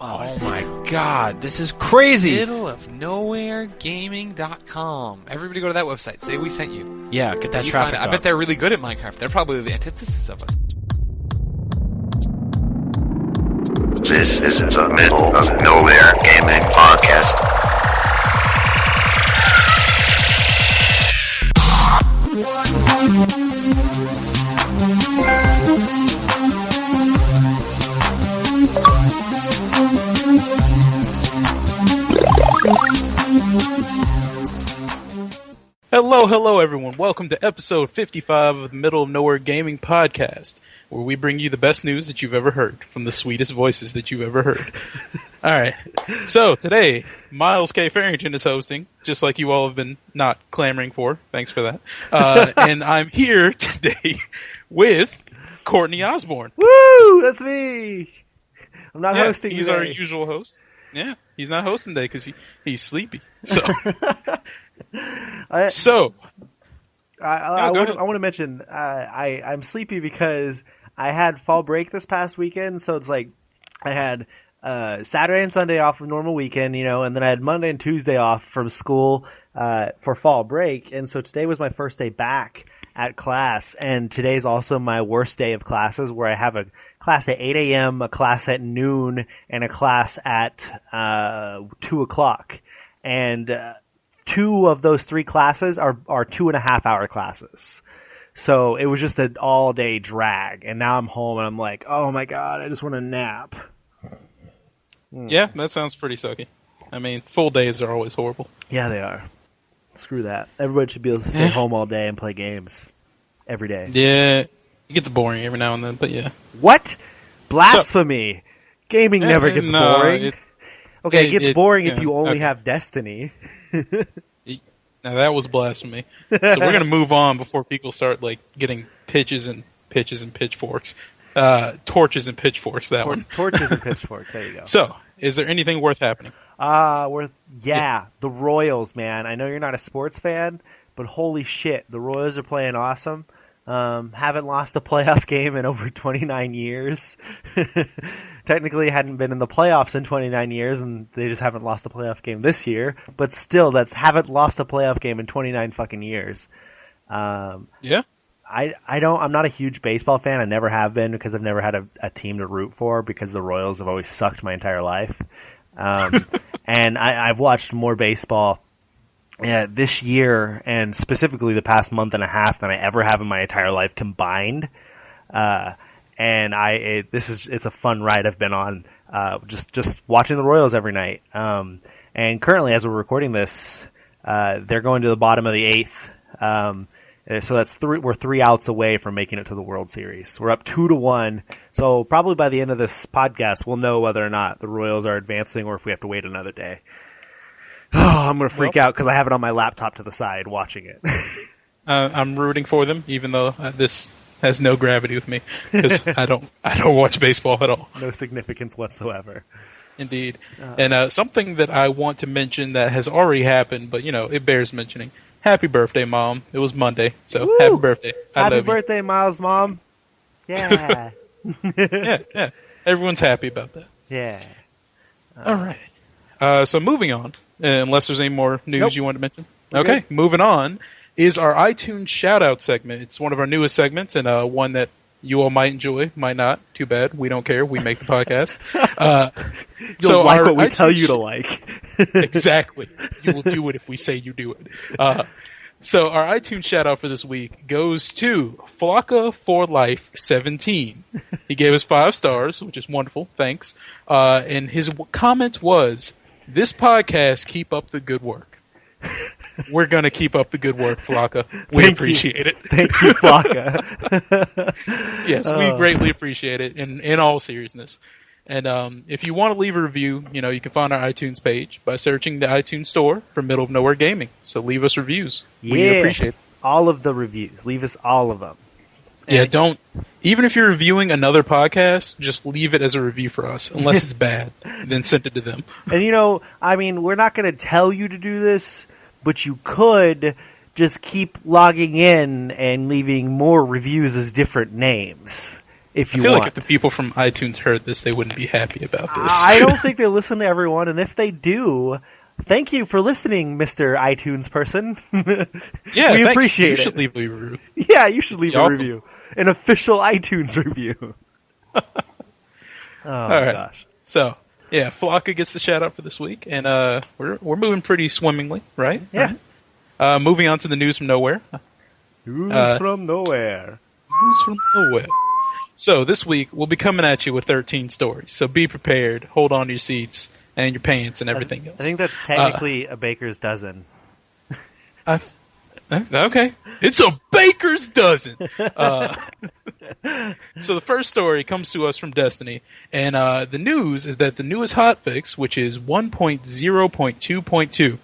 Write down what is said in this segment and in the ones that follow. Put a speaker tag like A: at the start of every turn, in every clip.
A: Oh my god, this is crazy!
B: Middleofnowheregaming.com. Everybody go to that website. Say we sent you.
A: Yeah, get that traffic up.
B: I bet they're really good at Minecraft. They're probably the antithesis of us.
C: This is the Middle of Nowhere Gaming Podcast.
D: Hello everyone. Welcome to episode 55 of the Middle of Nowhere Gaming Podcast, where we bring you the best news that you've ever heard from the sweetest voices that you've ever heard. Alright, so today, Miles K. Farrington is hosting, just like you all have been not clamoring for. Thanks for that. And I'm here today with Courtney Osborne.
E: Woo! That's me! I'm not hosting
D: He's
E: today.
D: our usual host. Yeah, he's not hosting today because he's sleepy. So...
E: I want to mention I'm sleepy because I had fall break this past weekend, so it's like I had Saturday and Sunday off of normal weekend, and then I had Monday and Tuesday off from school for fall break, and so today was my first day back at class, and today's also my worst day of classes, where I have a class at 8 a.m., a class at noon, and a class at 2 o'clock, and two of those three classes are 2.5 hour classes. So it was just an all day drag. And now I'm home and I'm like, oh my God, I just want to nap.
D: Yeah, that sounds pretty sucky. I mean, full days are always horrible.
E: Yeah, they are. Screw that. Everybody should be able to stay home all day and play games every day.
D: Yeah, it gets boring every now and then, but yeah.
E: What? Blasphemy. Gaming never gets boring. It gets boring if you only have Destiny.
D: Now that was blasphemy. So we're going to move on before people start getting pitches and pitchforks. Torches and pitchforks,
E: Torches and pitchforks, there you go.
D: So, is there anything worth happening?
E: The Royals, man. I know you're not a sports fan, but holy shit, the Royals are playing awesome. Haven't lost a playoff game in over 29 years. Technically hadn't been in the playoffs in 29 years, and they just haven't lost a playoff game this year. But still, haven't lost a playoff game in 29 fucking years.
D: Yeah.
E: I'm not a huge baseball fan. I never have been because I've never had a team to root for because the Royals have always sucked my entire life. And I've watched more baseball this year, and specifically the past month and a half, than I ever have in my entire life combined. It's a fun ride I've been on, just watching the Royals every night. And currently, as we're recording this, they're going to the bottom of the eighth. So we're 3 outs away from making it to the World Series. We're up 2-1. So probably by the end of this podcast, we'll know whether or not the Royals are advancing or if we have to wait another day. Oh, I'm going to freak out because I have it on my laptop to the side watching it.
D: I'm rooting for them, even though this has no gravity with me because I don't watch baseball at all.
E: No significance whatsoever.
D: Indeed. And something that I want to mention that has already happened, but it bears mentioning. Happy birthday, Mom. It was Monday, so
E: Woo!
D: Happy birthday.
E: Happy birthday, Miles' mom. Yeah.
D: Yeah. Everyone's happy about that.
E: Yeah.
D: All right. So moving on, unless there's any more news you want to mention. Okay,
E: good.
D: Moving on is our iTunes shout-out segment. It's one of our newest segments and one that you all might enjoy, might not. Too bad. We don't care. We make the podcast.
E: You'll like what we tell you to like.
D: Exactly. You will do it if we say you do it. So our iTunes shout-out for this week goes to Flocka for Life 17. He gave us 5 stars, which is wonderful. Thanks. And his comment was, "This podcast, keep up the good work." We're going to keep up the good work, Flocka. We appreciate it.
E: Thank you, Flocka.
D: Yes, we greatly appreciate it in all seriousness. And if you want to leave a review, you can find our iTunes page by searching the iTunes store for Middle of Nowhere Gaming. So leave us reviews. We appreciate it.
E: All of the reviews. Leave us all of them.
D: Yeah, even if you're reviewing another podcast, just leave it as a review for us, unless it's bad. Then send it to them.
E: And we're not going to tell you to do this, but you could just keep logging in and leaving more reviews as different names. if you
D: I feel
E: want.
D: like if the people from iTunes heard this, they wouldn't be happy about this.
E: I don't think they listen to everyone, and if they do, thank you for listening, Mr. iTunes person.
D: Yeah,
E: we appreciate it.
D: You should leave a review.
E: Yeah, you should leave a
D: Awesome.
E: review. An official iTunes review. Oh,
D: All right.
E: gosh.
D: So, yeah, Flocka gets the shout out for this week, and we're moving pretty swimmingly, right?
E: Yeah.
D: Right. Moving on to the news from nowhere.
E: News from nowhere.
D: News from nowhere. So this week we'll be coming at you with 13 stories. So be prepared. Hold on to your seats and your pants and everything else.
E: I think that's technically a baker's dozen.
D: Okay. It's a baker's dozen. So the first story comes to us from Destiny, and the news is that the newest hotfix, which is 1.0.2.2,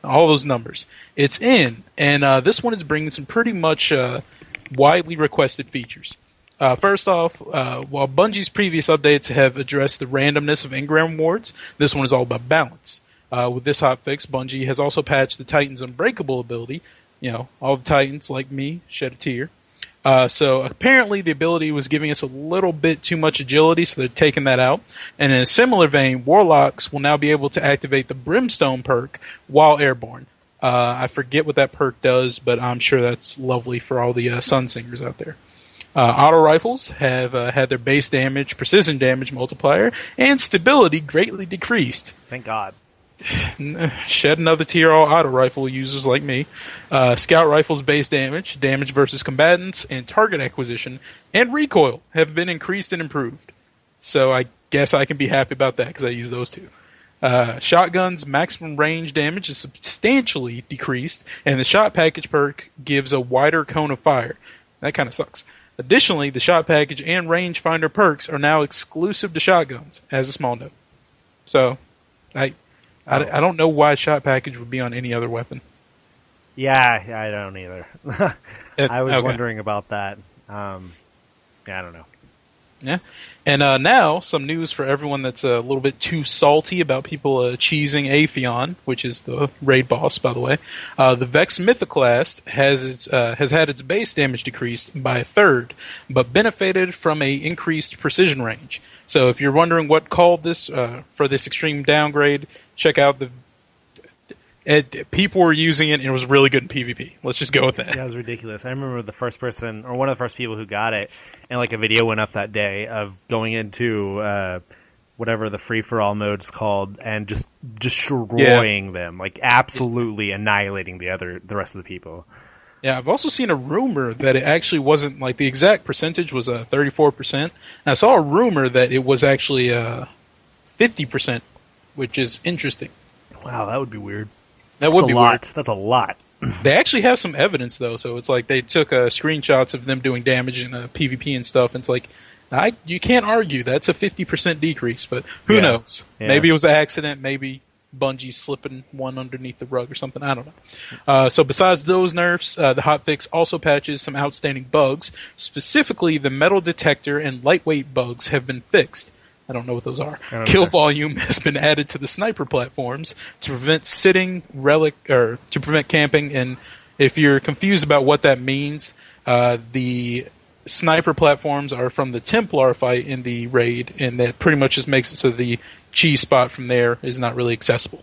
D: all those numbers, it's in, and this one is bringing some pretty much widely requested features. First off, while Bungie's previous updates have addressed the randomness of engram rewards, this one is all about balance. With this hotfix, Bungie has also patched the Titan's Unbreakable ability. You know, all the Titans, like me, shed a tear. So apparently the ability was giving us a little bit too much agility, so they're taking that out. And in a similar vein, Warlocks will now be able to activate the Brimstone perk while airborne. I forget what that perk does, but I'm sure that's lovely for all the Sunsingers out there. Auto rifles have had their base damage, precision damage multiplier, and stability greatly decreased.
E: Thank God.
D: Shed another tear, all auto rifle users like me. Scout rifles base damage, damage versus combatants, and target acquisition, and recoil have been increased and improved. So I guess I can be happy about that because I use those two. Shotguns maximum range damage is substantially decreased, and the shot package perk gives a wider cone of fire. That kind of sucks. Additionally, the shot package and rangefinder perks are now exclusive to shotguns, as a small note. So, I don't know why shot package would be on any other weapon.
E: Yeah, I don't either. I was wondering about that. I don't know.
D: Yeah. And now, some news for everyone that's a little bit too salty about people cheesing Atheon, which is the raid boss, by the way. The Vex Mythoclast has had its base damage decreased by a third, but benefited from a increased precision range. So if you're wondering what called this for this extreme downgrade, check out people were using it, and it was really good in PvP. Let's just go with that.
E: Yeah, it was ridiculous. I remember the first person, or one of the first people who got it, and like a video went up that day of going into whatever the free-for-all mode's called, and just destroying them, like absolutely annihilating the rest of the people.
D: Yeah, I've also seen a rumor that it actually wasn't, like, the exact percentage was 34%. And I saw a rumor that it was actually 50%, which is interesting.
E: Wow, that would be weird.
D: That would be weird.
E: That's a lot.
D: They actually have some evidence, though, so it's like they took screenshots of them doing damage in PvP and stuff, and it's like, you can't argue that's a 50% decrease, but who knows? Yeah. Maybe it was an accident, maybe Bungie slipping one underneath the rug or something, I don't know. So besides those nerfs, the hotfix also patches some outstanding bugs. Specifically, the metal detector and lightweight bugs have been fixed. I don't know what those are. Kill volume has been added to the sniper platforms to prevent to prevent camping. And if you're confused about what that means, the sniper platforms are from the Templar fight in the raid, and that pretty much just makes it so the cheese spot from there is not really accessible.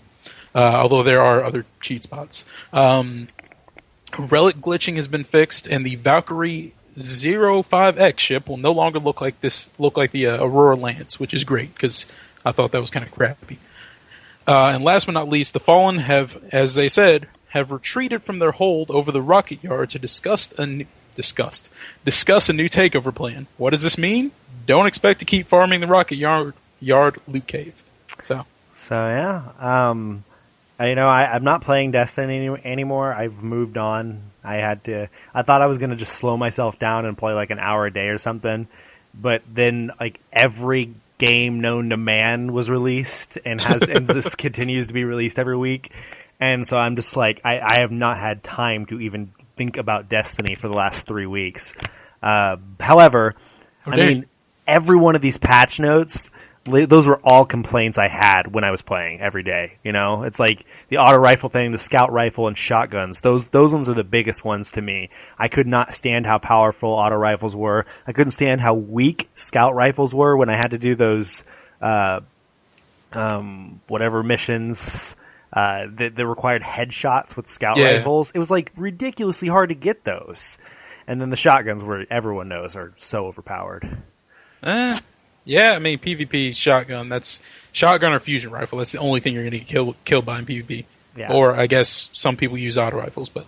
D: Although there are other cheat spots. Relic glitching has been fixed, and the Valkyrie 05X ship will no longer look like the Aurora Lance, which is great because I thought that was kind of crappy. And last but not least, the Fallen have, as they said, retreated from their hold over the rocket yard to discuss a new takeover plan. What does this mean? Don't expect to keep farming the rocket yard loot cave. So
E: yeah. I'm not playing Destiny anymore. I've moved on. I thought I was going to just slow myself down and play like an hour a day or something. But then like every game known to man was released and just continues to be released every week. And so I'm just like, I have not had time to even think about Destiny for the last 3 weeks. However, I mean, every one of these patch notes those were all complaints I had when I was playing every day. You know, it's like the auto rifle thing, the scout rifle, and shotguns. Those ones are the biggest ones to me. I could not stand how powerful auto rifles were. I couldn't stand how weak scout rifles were when I had to do those whatever missions that required headshots with scout rifles. It was like ridiculously hard to get those. And then the shotguns, where everyone knows, are so overpowered.
D: Yeah, I mean, PvP shotgun, that's shotgun or fusion rifle. That's the only thing you're going to get killed by in PvP. Yeah. Or I guess some people use auto rifles, but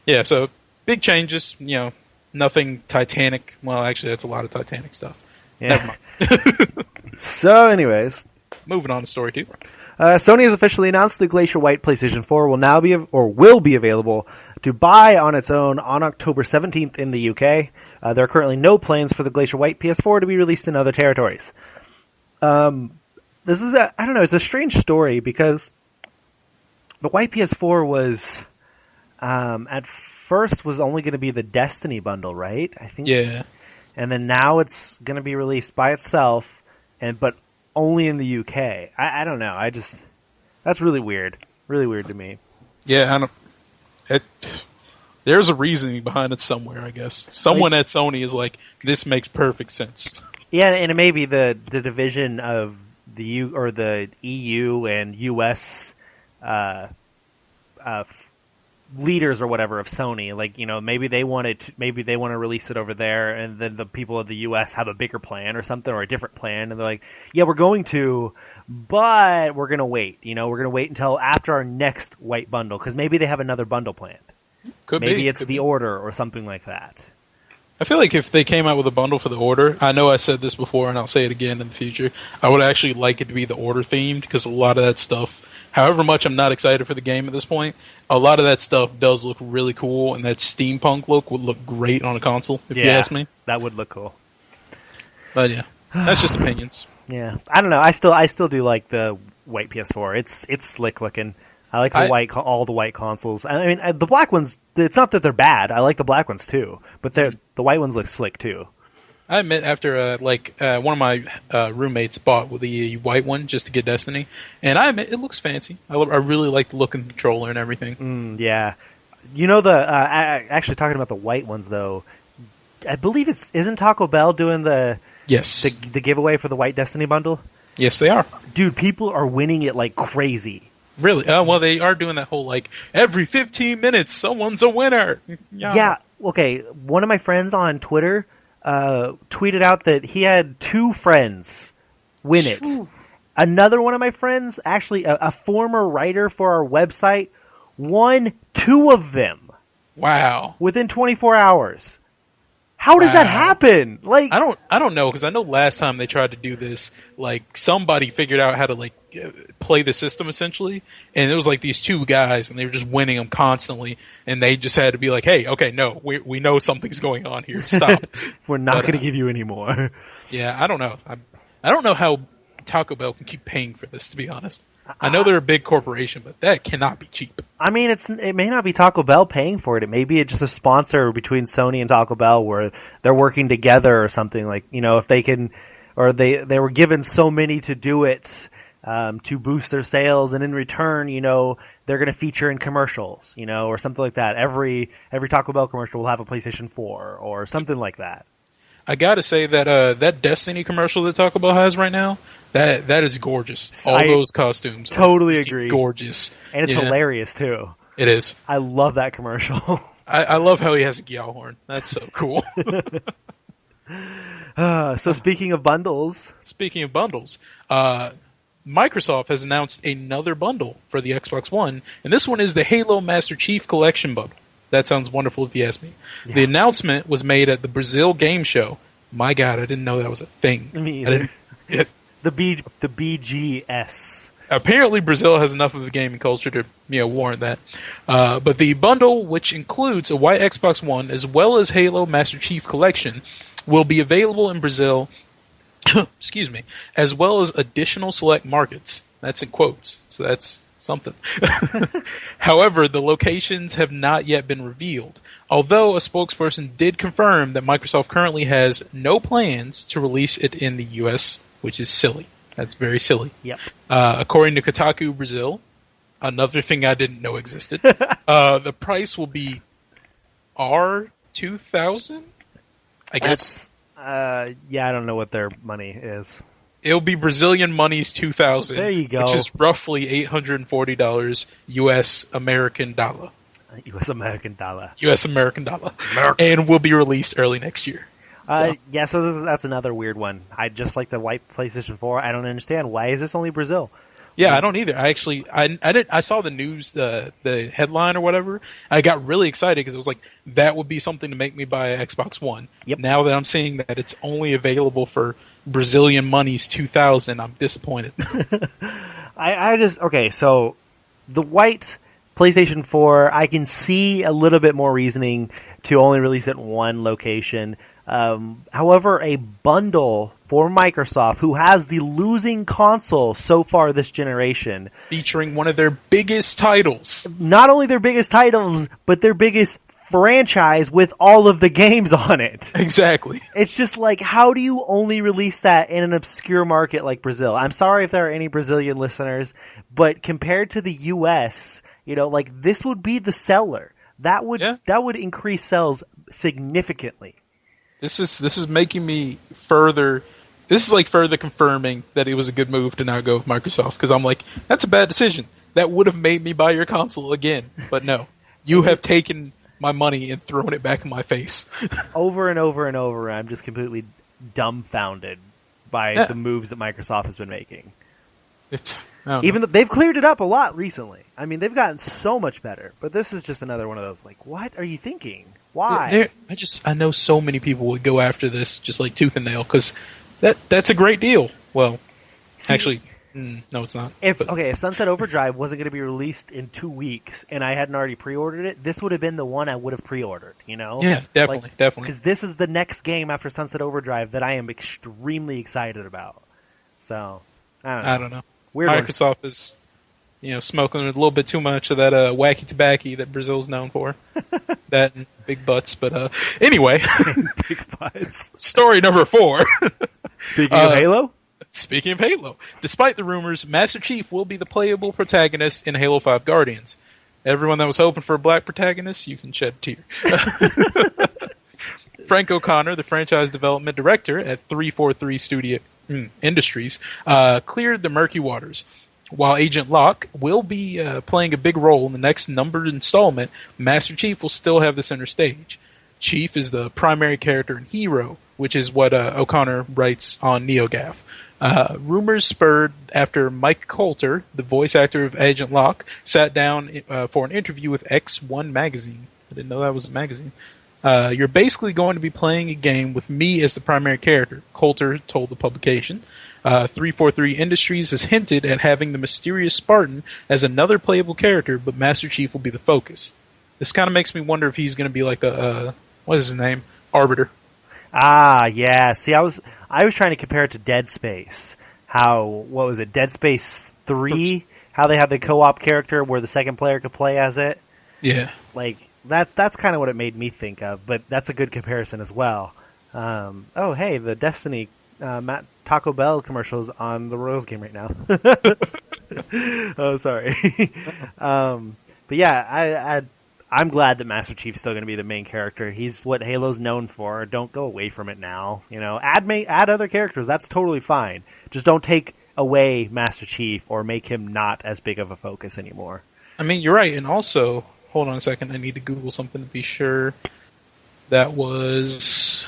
D: yeah, so big changes, you know, nothing Titanic. Well, actually, that's a lot of Titanic stuff.
E: Yeah.
D: Never mind.
E: So anyways,
D: moving on to story 2.
E: Sony has officially announced the Glacier White PlayStation 4 will be available to buy on its own on October 17th in the UK. There are currently no plans for the Glacier White PS4 to be released in other territories. This is it's a strange story because the White PS4 was, at first was only going to be the Destiny bundle, right? I think.
D: Yeah.
E: And then now it's going to be released by itself, but only in the UK. I don't know. That's really weird. Really weird to me.
D: Yeah, there's a reasoning behind it somewhere, I guess. Someone at Sony is like, this makes perfect sense.
E: Yeah, and it may be the division of the EU and US leaders or whatever of Sony. Like, you know, maybe they want to release it over there, and then the people of the US have a bigger plan or something, or a different plan, and they're like, yeah, we're going to, but we're going to wait. You know, we're going to wait until after our next white bundle, because maybe they have another bundle planned. Maybe it's the Order or something like that.
D: I feel like if they came out with a bundle for the Order, I know I said this before and I'll say it again in the future, I would actually like it to be the Order themed, because a lot of that stuff, however much I'm not excited for the game at this point, a lot of that stuff does look really cool, and that steampunk look would look great on a console, if you ask me.
E: That would look cool.
D: But yeah, that's just opinions.
E: Yeah, I don't know. I still do like the white PS4. It's slick looking. I like all the white consoles. I mean, the black ones, it's not that they're bad. I like the black ones too, but the white ones look slick too.
D: I admit, after one of my roommates bought the white one just to get Destiny, and I admit it looks fancy. I really like the look and controller and everything.
E: Yeah, you know actually talking about the white ones though, I believe isn't Taco Bell doing the giveaway for the white Destiny bundle?
D: Yes, they are.
E: Dude, people are winning it like crazy.
D: Really? Well, they are doing that whole, like, every 15 minutes, someone's a winner.
E: Yeah. Okay. One of my friends on Twitter tweeted out that he had 2 friends win it. Another one of my friends, actually a former writer for our website, won 2 of them.
D: Wow.
E: Within 24 hours. How does that happen? Like,
D: I don't know, because I know last time they tried to do this, like, somebody figured out how to, like, play the system essentially, and it was like these 2 guys, and they were just winning them constantly, and they just had to be like, hey, okay, no, we know something's going on here, stop.
E: We're not going to give you any more.
D: Yeah, I don't know. I don't know how Taco Bell can keep paying for this, to be honest. I know they're a big corporation, but that cannot be cheap.
E: I mean, it may not be Taco Bell paying for it. It may be just a sponsor between Sony and Taco Bell where they're working together or something. Like, you know, if they can, or they were given so many to do it to boost their sales, and in return, you know, they're going to feature in commercials, you know, or something like that. Every Taco Bell commercial will have a PlayStation 4 or something like that.
D: I gotta say that that Destiny commercial that Taco Bell has right now, that is gorgeous. All those costumes,
E: totally agree,
D: gorgeous,
E: and it's hilarious too.
D: It is.
E: I love that commercial.
D: I love how he has a Gyal horn. That's so cool.
E: So speaking of bundles,
D: Microsoft has announced another bundle for the Xbox One, and this one is the Halo Master Chief Collection bundle. That sounds wonderful if you ask me. Yeah. The announcement was made at the Brazil Game Show. My God, I didn't know that was a thing.
E: Me either. The BGS.
D: Apparently, Brazil has enough of a gaming culture to warrant that. But the bundle, which includes a white Xbox One as well as Halo Master Chief Collection, will be available in Brazil. Excuse me, as well as additional select markets. That's in quotes, so that's something. However, the locations have not yet been revealed, although a spokesperson did confirm that Microsoft currently has no plans to release it in the US, which is silly. That's very silly.
E: Yep.
D: According to Kotaku Brazil, another thing I didn't know existed, the price will be R$2,000. I guess.
E: Yeah, I don't know what their money is.
D: It'll be Brazilian monies 2,000.
E: There you go.
D: Which is roughly $840 U.S. American dollar.
E: U.S. American dollar.
D: U.S. American dollar. And will be released early next year.
E: Yeah, so that's another weird one. I just like the white PlayStation 4. I don't understand. Why is this only Brazil?
D: Yeah, I don't either. I saw the news, the headline or whatever. I got really excited because it was like, that would be something to make me buy an Xbox One.
E: Yep.
D: Now that I'm seeing that it's only available for Brazilian monies 2,000, I'm disappointed.
E: Okay, so the white PlayStation 4, I can see a little bit more reasoning to only release it in one location. However, a bundle for Microsoft, who has the losing console so far this generation,
D: featuring one of their biggest titles.
E: Not only their biggest titles, but their biggest franchise with all of the games on it.
D: Exactly.
E: It's just like, how do you only release that in an obscure market like Brazil? I'm sorry if there are any Brazilian listeners, but compared to the US, like, this would be the seller. That would increase sales significantly.
D: This is making me further. This is like further confirming that it was a good move to now go with Microsoft, because I'm like, that's a bad decision. That would have made me buy your console again, but no, you have taken my money and thrown it back in my face.
E: Over and over and over, I'm just completely dumbfounded by the moves that Microsoft has been making. Even though they've cleared it up a lot recently. I mean, they've gotten so much better, but this is just another one of those, like, what are you thinking? Why?
D: I know so many people would go after this just like tooth and nail, because that's a great deal. Well, actually, no, it's not.
E: If Sunset Overdrive wasn't going to be released in 2 weeks and I hadn't already pre-ordered it, this would have been the one I would have pre-ordered,
D: Yeah, definitely.
E: Because this is the next game after Sunset Overdrive that I am extremely excited about. So, I don't know. Weird
D: Microsoft is, smoking a little bit too much of that wacky tobacco that Brazil's known for. That and big butts. But anyway.
E: Big butts.
D: Story number 4.
E: Speaking of Halo?
D: Speaking of Halo. Despite the rumors, Master Chief will be the playable protagonist in Halo 5 Guardians. Everyone that was hoping for a black protagonist, you can shed a tear. Frank O'Connor, the franchise development director at 343 Industries, cleared the murky waters. While Agent Locke will be playing a big role in the next numbered installment, Master Chief will still have the center stage. Chief is the primary character and hero, which is what O'Connor writes on NeoGAF. Rumors spurred after Mike Coulter, the voice actor of Agent Locke, sat down for an interview with X1 Magazine. I didn't know that was a magazine. You're basically going to be playing a game with me as the primary character, Coulter told the publication. 343 Industries has hinted at having the mysterious Spartan as another playable character, but Master Chief will be the focus. This kind of makes me wonder if he's going to be like what is his name? Arbiter.
E: Ah, yeah. See, I was trying to compare it to Dead Space. What was it? Dead Space 3? How they had the co-op character where the second player could play as it?
D: Yeah.
E: Like, that's kind of what it made me think of, but that's a good comparison as well. Hey, the Destiny Taco Bell commercials on the Royals game right now. Oh, sorry. But yeah, I'm glad that Master Chief's still going to be the main character. He's what Halo's known for. Don't go away from it now. Add other characters. That's totally fine. Just don't take away Master Chief or make him not as big of a focus anymore.
D: I mean, you're right. And also, hold on a second. I need to Google something to be sure. That was...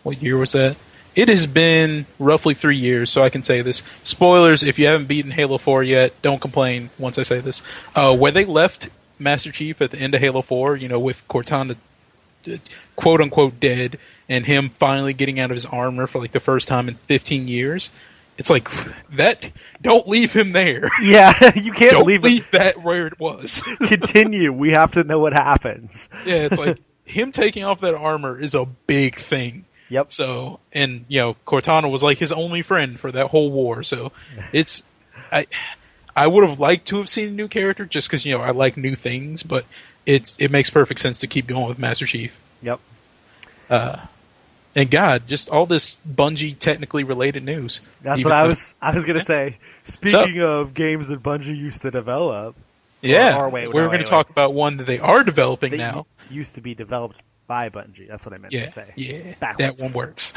D: What year was that? It has been roughly 3 years, so I can say this. Spoilers, if you haven't beaten Halo 4 yet, don't complain once I say this. Where they left Master Chief at the end of Halo 4, with Cortana quote-unquote dead, and him finally getting out of his armor for like the first time in 15 years, it's like, don't leave him there.
E: Yeah, you can't
D: don't leave that where it was.
E: Continue. We have to know what happens.
D: Yeah, it's like, him taking off that armor is a big thing.
E: Yep.
D: So, and Cortana was like his only friend for that whole war. So, I would have liked to have seen a new character just because I like new things, but it makes perfect sense to keep going with Master Chief.
E: Yep.
D: And God, just all this Bungie technically related news.
E: That's what I was going to say. Speaking of games that Bungie used to develop.
D: Yeah,
E: we're
D: going to talk about one that they are developing now.
E: Used to be developed by Bungie. That's what I meant to say.
D: Yeah,
E: backwards.
D: that one works.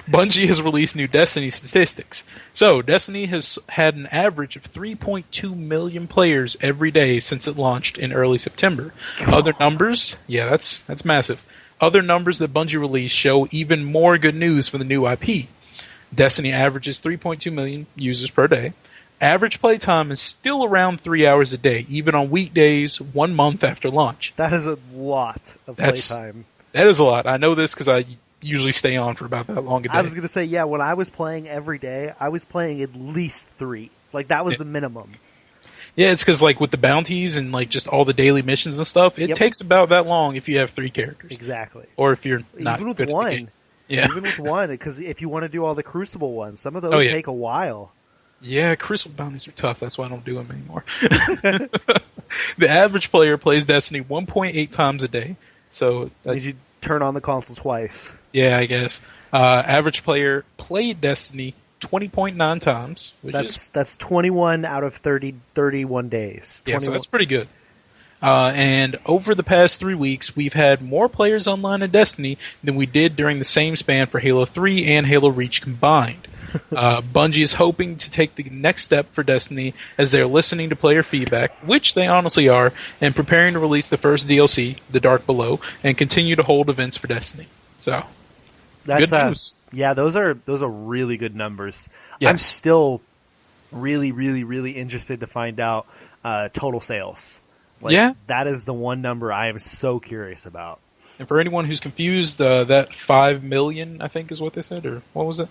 D: Bungie has released new Destiny statistics. So, Destiny has had an average of 3.2 million players every day since it launched in early September. Other numbers, that's massive. Other numbers that Bungie released show even more good news for the new IP. Destiny averages 3.2 million users per day. Average playtime is still around 3 hours a day, even on weekdays 1 month after launch.
E: That is a lot of playtime.
D: That is a lot. I know this because I usually stay on for about that long a day.
E: I was going to say, when I was playing every day, I was playing at least 3. Like, that was the minimum.
D: Yeah, it's because, like, with the bounties and, like, just all the daily missions and stuff, it takes about that long if you have 3 characters.
E: Exactly.
D: Or if you're not
E: even with
D: good
E: one.
D: at the game. Yeah.
E: Even with one, because if you want to do all the Crucible ones, some of those take a while.
D: Yeah, Crucible bounties are tough. That's why I don't do them anymore. The average player plays Destiny 1.8 times a day. So
E: did you turn on the console twice?
D: Yeah, I guess. Average player played Destiny 20.9 times.
E: That's 21 out of 31 days. 21.
D: Yeah, so that's pretty good. And over the past 3 weeks, we've had more players online in Destiny than we did during the same span for Halo 3 and Halo Reach combined. Bungie is hoping to take the next step for Destiny as they're listening to player feedback, which they honestly are, and preparing to release the first DLC, The Dark Below, and continue to hold events for Destiny. So, good news.
E: Yeah, those are really good numbers.
D: Yes.
E: I'm still really, really, really interested to find out total sales. That is the one number I am so curious about.
D: And for anyone who's confused, that 5 million, I think, is what they said, or what was it?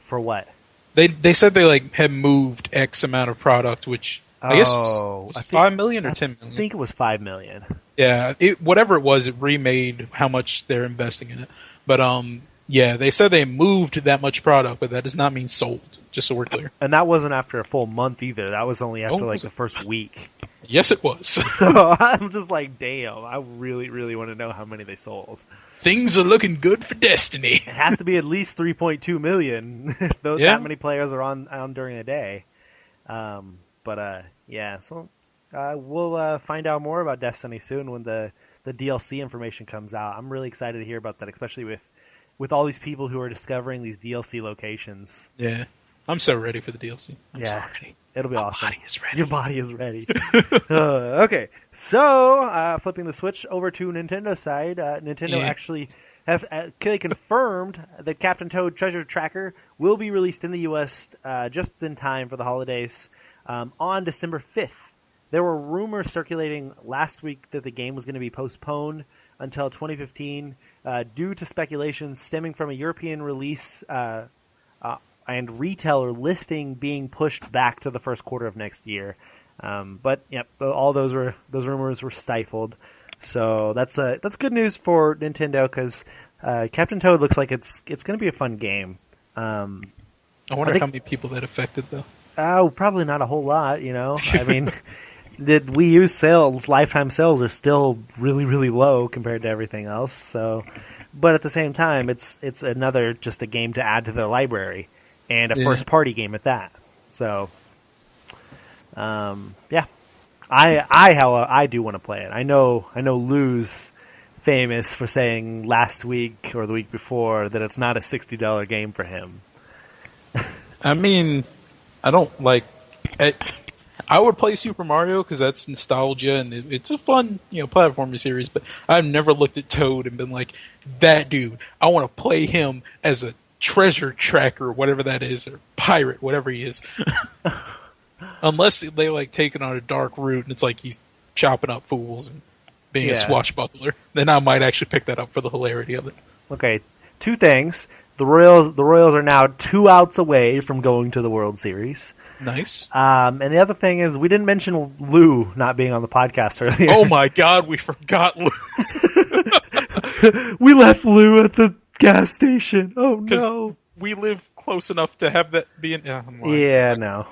E: For what?
D: They said they had moved X amount of product, which I guess was 5 million or 10 million.
E: I think it was 5 million.
D: Yeah, whatever it was, it remade how much they're investing in it. But they said they moved that much product, but that does not mean sold. Just so we're clear.
E: And that wasn't after a full month either. That was only after the first week.
D: Yes, it was.
E: So I'm just like, damn, I really, really want to know how many they sold.
D: Things are looking good for Destiny.
E: It has to be at least 3.2 million. That many players are on during a day. So we'll find out more about Destiny soon when the DLC information comes out. I'm really excited to hear about that, especially with all these people who are discovering these DLC locations.
D: Yeah. I'm so ready for the DLC. I'm so ready.
E: It'll be awesome.
D: My body is ready.
E: Your body is ready. Okay, so flipping the switch over to Nintendo's side, Nintendo actually they confirmed that Captain Toad Treasure Tracker will be released in the U.S. Just in time for the holidays on December 5th. There were rumors circulating last week that the game was going to be postponed until 2015 due to speculation stemming from a European release and retailer listing being pushed back to the first quarter of next year. But all those rumors were stifled. So that's good news for Nintendo because Captain Toad looks like it's going to be a fun game.
D: I wonder how many people that affected though.
E: Oh, probably not a whole lot. I mean, the Wii U sales, lifetime sales, are still really, really low compared to everything else. So, but at the same time, it's another just a game to add to their library. And a first-party game at that. So, I do want to play it. I know Lou's famous for saying last week or the week before that it's not a $60 game for him.
D: I mean, I don't like it. I would play Super Mario because that's nostalgia and it's a fun, platformer series. But I've never looked at Toad and been like, that dude, I want to play him as a treasure tracker, whatever that is, or pirate, whatever he is. Unless they take it on a dark route and it's like he's chopping up fools and being a swashbuckler, then I might actually pick that up for the hilarity of it.
E: Okay, 2 things. The Royals are now 2 outs away from going to the World Series.
D: Nice.
E: And the other thing is we didn't mention Lou not being on the podcast earlier.
D: Oh my God, we forgot Lou.
E: We left Lou at the gas station. Oh no.
D: We live close enough to have that be no.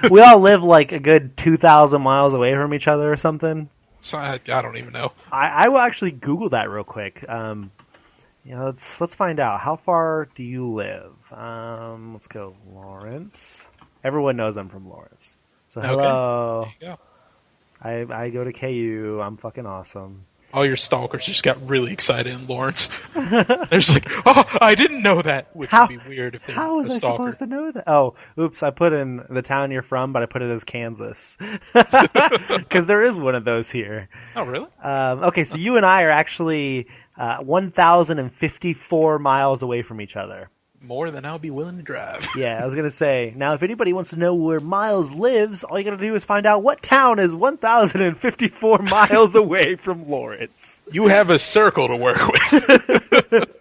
E: We all live like a good 2,000 miles away from each other or something.
D: So I don't even know.
E: I will actually Google that real quick. Let's find out. How far do you live? Let's go Lawrence. Everyone knows I'm from Lawrence. So hello.
D: Okay. There you go.
E: I go to KU. I'm fucking awesome.
D: All your stalkers just got really excited in Lawrence. They're just like, oh, I didn't know that, which would be weird if they were a stalker.
E: How was I supposed to know that? Oh, oops, I put in the town you're from, but I put it as Kansas. Because there is one of those here.
D: Oh, really?
E: Okay, so you and I are actually 1,054 miles away from each other.
D: More than I'll be willing to drive.
E: Yeah, I was going to say, now if anybody wants to know where Miles lives, all you got to do is find out what town is 1,054 miles away from Lawrence.
D: You have a circle to work with.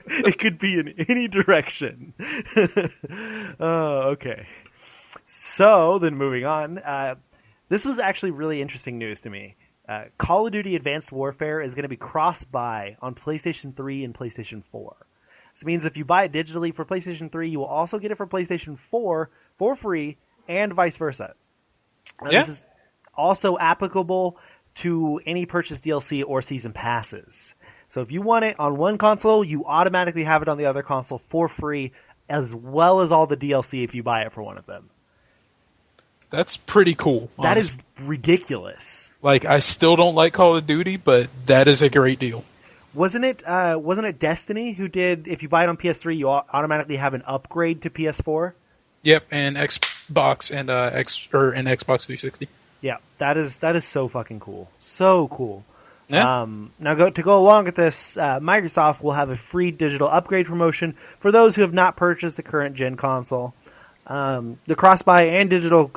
E: It could be in any direction. Oh, okay. So, then moving on. This was actually really interesting news to me. Call of Duty Advanced Warfare is going to be cross-buy on PlayStation 3 and PlayStation 4. This means if you buy it digitally for PlayStation 3, you will also get it for PlayStation 4 for free, and vice versa. This is also applicable to any purchased DLC or season passes. So if you want it on one console, you automatically have it on the other console for free, as well as all the DLC if you buy it for one of them.
D: That's pretty cool.
E: That is ridiculous.
D: Like, I still don't like Call of Duty, but that is a great deal.
E: Wasn't it Destiny who did, if you buy it on PS3, you automatically have an upgrade to PS4?
D: Yep, and Xbox and Xbox 360.
E: Yeah, that is so fucking cool. So cool.
D: Yeah.
E: Now to go along with this, Microsoft will have a free digital upgrade promotion for those who have not purchased the current gen console. The cross-buy and digital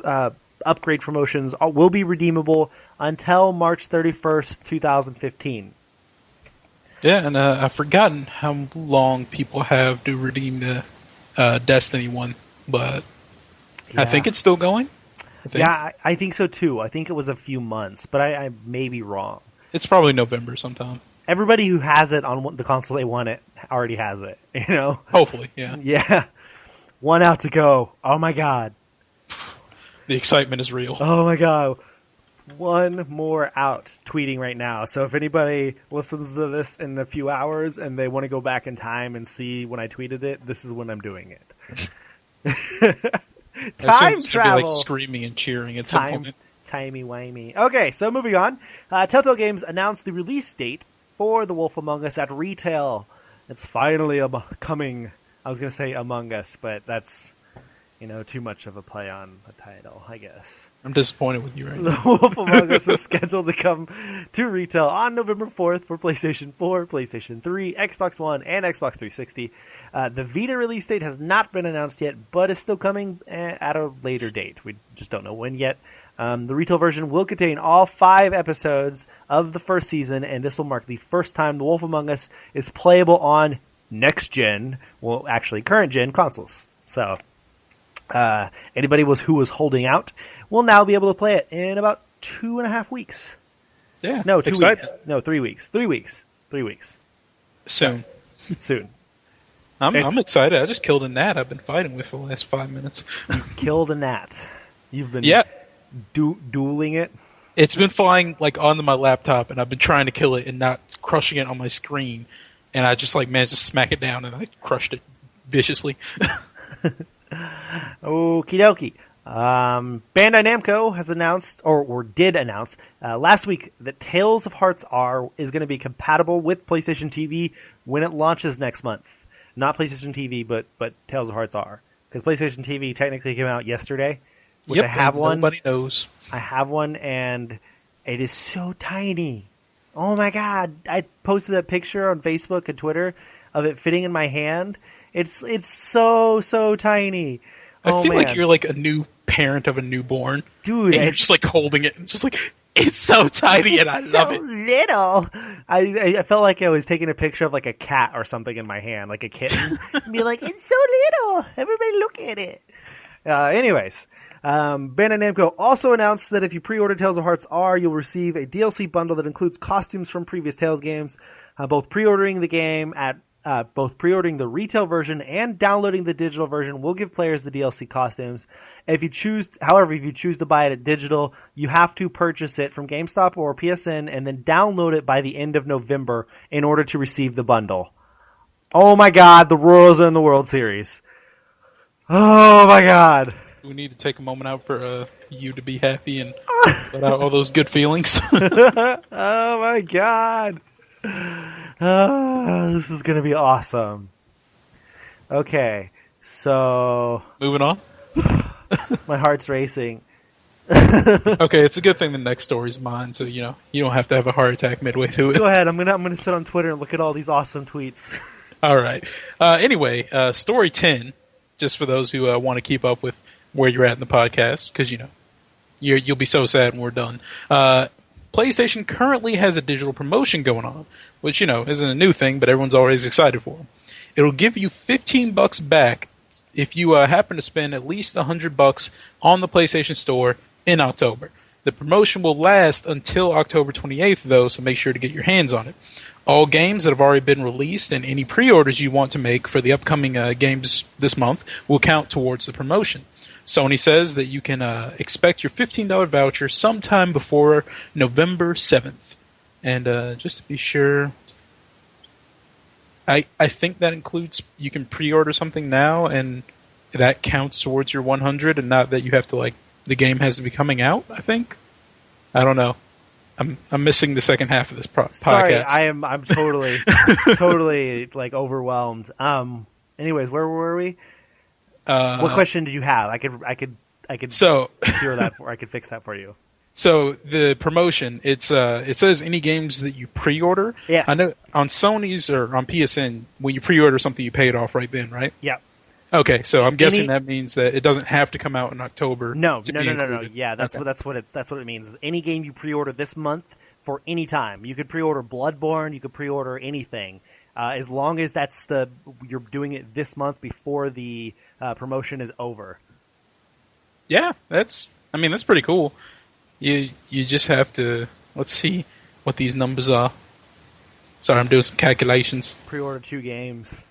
E: upgrade promotions will be redeemable until March 31st, 2015.
D: Yeah, and I've forgotten how long people have to redeem the Destiny one, but I think it's still going.
E: I think so too. I think it was a few months, but I may be wrong.
D: It's probably November sometime.
E: Everybody who has it on the console they want it already has it, you know?
D: Hopefully, yeah.
E: Yeah. One out to go. Oh my god.
D: The excitement is real.
E: Oh my god. One more out tweeting right now. So if anybody listens to this in a few hours and they want to go back in time and see when I tweeted it, this is when I'm doing it. Time travel.
D: Be like screaming and cheering at some point.
E: Timey-wimey. Okay, so moving on. Telltale Games announced the release date for The Wolf Among Us at retail. It's finally coming. I was going to say Among Us, but that's, too much of a play on the title, I guess.
D: I'm disappointed with you right now.
E: The Wolf Among Us is scheduled to come to retail on November 4th for PlayStation 4, PlayStation 3, Xbox One, and Xbox 360. The Vita release date has not been announced yet, but is still coming at a later date. We just don't know when yet. The retail version will contain all 5 episodes of the first season, and this will mark the first time The Wolf Among Us is playable on next-gen, well, actually current-gen consoles. So, anybody who was holding out will now be able to play it in about 2.5 weeks.
D: Yeah.
E: No, 2 weeks. No, 3 weeks. 3 weeks. 3 weeks.
D: Soon.
E: Soon.
D: I'm excited. I just killed a gnat I've been fighting with for the last 5 minutes.
E: Killed a gnat. You've been dueling it?
D: It's been flying onto my laptop, and I've been trying to kill it and not crushing it on my screen. And I just managed to smack it down, and I crushed it viciously.
E: Okie dokie. Bandai Namco has announced, or did announce, last week that Tales of Hearts R is going to be compatible with PlayStation TV when it launches next month. Not PlayStation TV, but Tales of Hearts R. Because PlayStation TV technically came out yesterday, which I have one.
D: Nobody knows.
E: I have one, and it is so tiny. Oh my god. I posted a picture on Facebook and Twitter of it fitting in my hand. It's so tiny.
D: I feel like you're a new parent of a newborn.
E: Dude.
D: And you're just holding it. It's just it's so tiny and I love it.
E: It's so little. I felt like I was taking a picture of a cat or something in my hand, like a kitten. And be like, it's so little. Everybody look at it. Anyways. Bandai Namco also announced that if you pre-order Tales of Hearts R, you'll receive a DLC bundle that includes costumes from previous Tales games. Both pre-ordering the game at both pre-ordering the retail version and downloading the digital version will give players the DLC costumes. If you choose to buy it at digital, you have to purchase it from GameStop or PSN and then download it by the end of November in order to receive the bundle. Oh my God, the Royals are in the World Series. Oh my God.
D: We need to take a moment out for you to be happy and let out all those good feelings.
E: Oh my God. Oh, this is going to be awesome. Okay, so...
D: Moving on.
E: My heart's racing.
D: Okay, it's a good thing the next story's mine, so you don't have to have a heart attack midway through it.
E: Go ahead, I'm gonna sit on Twitter and look at all these awesome tweets.
D: All right. Anyway, story 10, just for those who want to keep up with where you're at in the podcast, because you'll be so sad when we're done. PlayStation currently has a digital promotion going on, which, isn't a new thing, but everyone's always excited for them. It'll give you $15 back if you happen to spend at least $100 on the PlayStation Store in October. The promotion will last until October 28th, though, so make sure to get your hands on it. All games that have already been released and any pre-orders you want to make for the upcoming games this month will count towards the promotion. Sony says that you can expect your $15 voucher sometime before November 7th. And just to be sure, I think that includes you can pre-order something now, and that counts towards your 100, and not that you have to, the game has to be coming out, I think. I don't know. I'm missing the second half of this podcast.
E: Sorry, I'm totally overwhelmed. Anyways, where were we? What question did you have? I could cure that I could fix that for you.
D: So the promotion, it says any games that you pre-order.
E: Yes.
D: I know on Sony's or on PSN, when you pre-order something, you pay it off right then, right?
E: Yeah.
D: Okay, so I'm guessing that means that it doesn't have to come out in October.
E: No. Yeah, that's what it means. Any game you pre-order this month for any time. You could pre-order Bloodborne. You could pre-order anything, as long as you're doing it this month before the promotion is over.
D: Yeah, that's pretty cool. You just have to, let's see what these numbers are. Sorry, I'm doing some calculations.
E: Pre-order 2 games,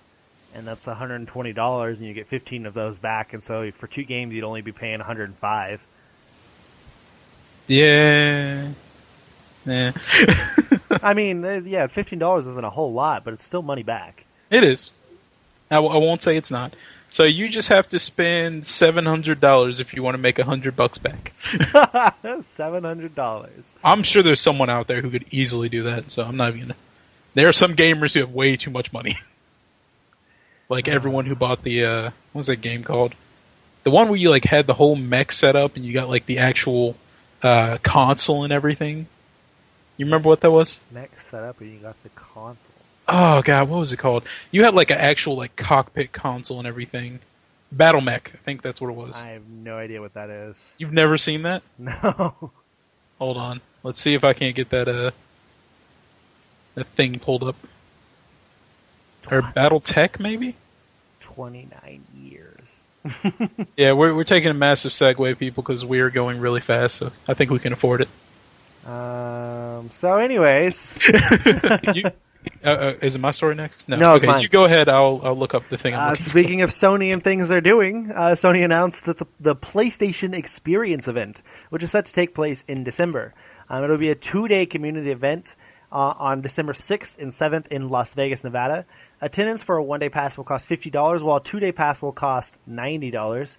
E: and that's $120, and you get 15 of those back. And so for 2 games, you'd only be paying $105.
D: Yeah.
E: I mean, yeah, $15 isn't a whole lot, but it's still money back.
D: It is. I won't say it's not. So you just have to spend $700 if you want to make $100 back.
E: $700.
D: I'm sure there's someone out there who could easily do that, so I'm not even gonna... There are some gamers who have way too much money. Like everyone who bought the, what was that game called? The one where you had the whole mech set up and you got the actual console and everything. You remember what that was?
E: Mech set up and you got the console.
D: Oh god, what was it called? You had an actual cockpit console and everything. Battle Mech, I think that's what it was.
E: I have no idea what that is.
D: You've never seen that?
E: No.
D: Hold on. Let's see if I can't get that thing pulled up. Or Battle Tech, maybe?
E: 29 years.
D: Yeah, we're taking a massive segue, people, because we are going really fast, so I think we can afford it.
E: So anyways...
D: Is it my story next?
E: No,
D: okay,
E: it's mine.
D: You go ahead. I'll look up the thing.
E: Speaking of Sony and things they're doing, Sony announced that the PlayStation Experience event, which is set to take place in December. It'll be a 2-day community event on December 6th and 7th in Las Vegas, Nevada. Attendance for a 1-day pass will cost $50, while a 2-day pass will cost $90.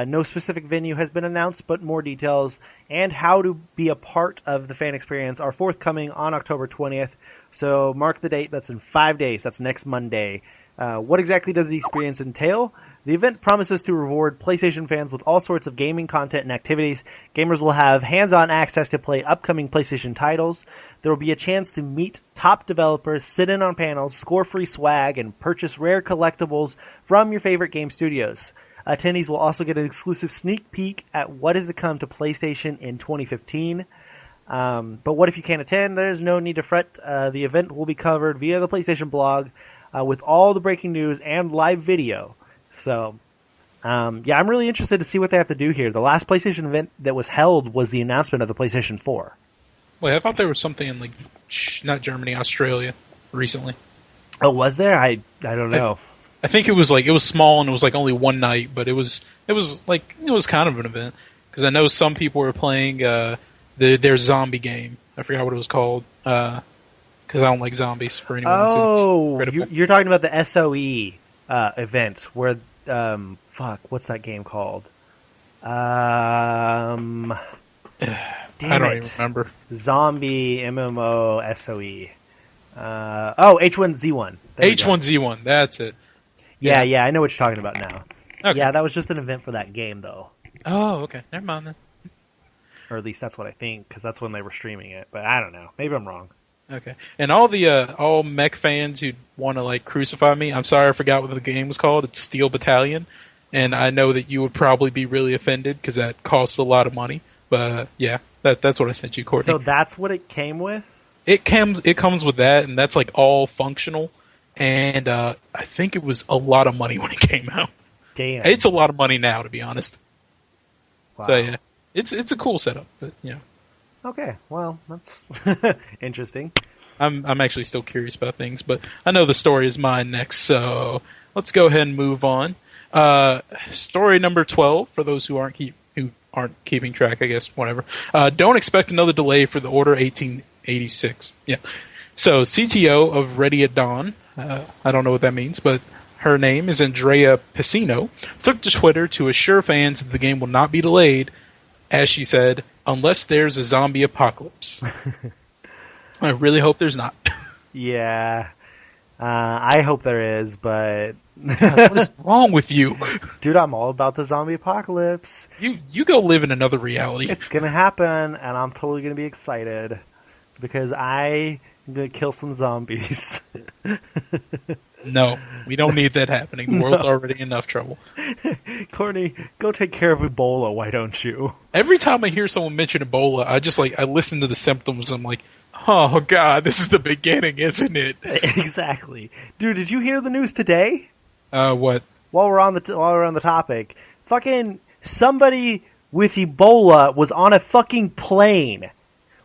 E: No specific venue has been announced, but more details and how to be a part of the fan experience are forthcoming on October 20th. So mark the date. That's in 5 days. That's next Monday. What exactly does the experience entail? The event promises to reward PlayStation fans with all sorts of gaming content and activities. Gamers will have hands-on access to play upcoming PlayStation titles. There will be a chance to meet top developers, sit in on panels, score free swag, and purchase rare collectibles from your favorite game studios. Attendees will also get an exclusive sneak peek at what is to come to PlayStation in 2015. But what if you can't attend? There's no need to fret. The event will be covered via the PlayStation blog with all the breaking news and live video. So, I'm really interested to see what they have to do here. The last PlayStation event that was held was the announcement of the PlayStation 4.
D: Wait, I thought there was something in not Germany, Australia recently.
E: Oh, was there? I don't know.
D: I think it was small and it was like only one night, but it was kind of an event because I know some people were playing their zombie game. I forgot what it was called because I don't like zombies for anyone.
E: Oh, you're talking about the SOE event where what's that game called? Damn
D: I don't even remember.
E: Zombie MMO SOE. H1Z1.
D: H1Z1, that's it.
E: Yeah, I know what you're talking about now.
D: Okay.
E: Yeah, that was just an event for that game, though.
D: Oh, okay. Never mind then.
E: Or at least that's what I think, because that's when they were streaming it. But I don't know. Maybe I'm wrong.
D: Okay. And all mech fans who want to crucify me, I'm sorry I forgot what the game was called. It's Steel Battalion. And I know that you would probably be really offended because that costs a lot of money. But yeah, that's what I sent you, Courtney.
E: So that's what it came with?
D: It comes with that, and that's all functional. And I think it was a lot of money when it came out.
E: Damn.
D: It's a lot of money now, to be honest.
E: Wow.
D: So yeah, it's a cool setup, but
E: Okay, well, that's interesting.
D: I'm actually still curious about things, but I know the story is mine next, so let's go ahead and move on. Story number 12 for those who aren't keeping track, I guess. Whatever. Don't expect another delay for the Order 1886. Yeah. So CTO of Ready at Dawn, I don't know what that means, but her name is Andrea Piscino, took to Twitter to assure fans that the game will not be delayed, as she said, unless there's a zombie apocalypse. I really hope there's not.
E: Yeah. I hope there is, but...
D: God, what is wrong with you?
E: Dude, I'm all about the zombie apocalypse.
D: You go live in another reality.
E: It's gonna happen, and I'm totally gonna be excited, because I'm gonna kill some zombies.
D: No, we don't need that happening. The world's already in enough trouble.
E: Courtney, go take care of Ebola, why don't you?
D: Every time I hear someone mention Ebola, I listen to the symptoms, and I'm like, oh god, this is the beginning, isn't it?
E: Exactly. Dude, did you hear the news today?
D: What?
E: While we're on the topic, fucking somebody with Ebola was on a fucking plane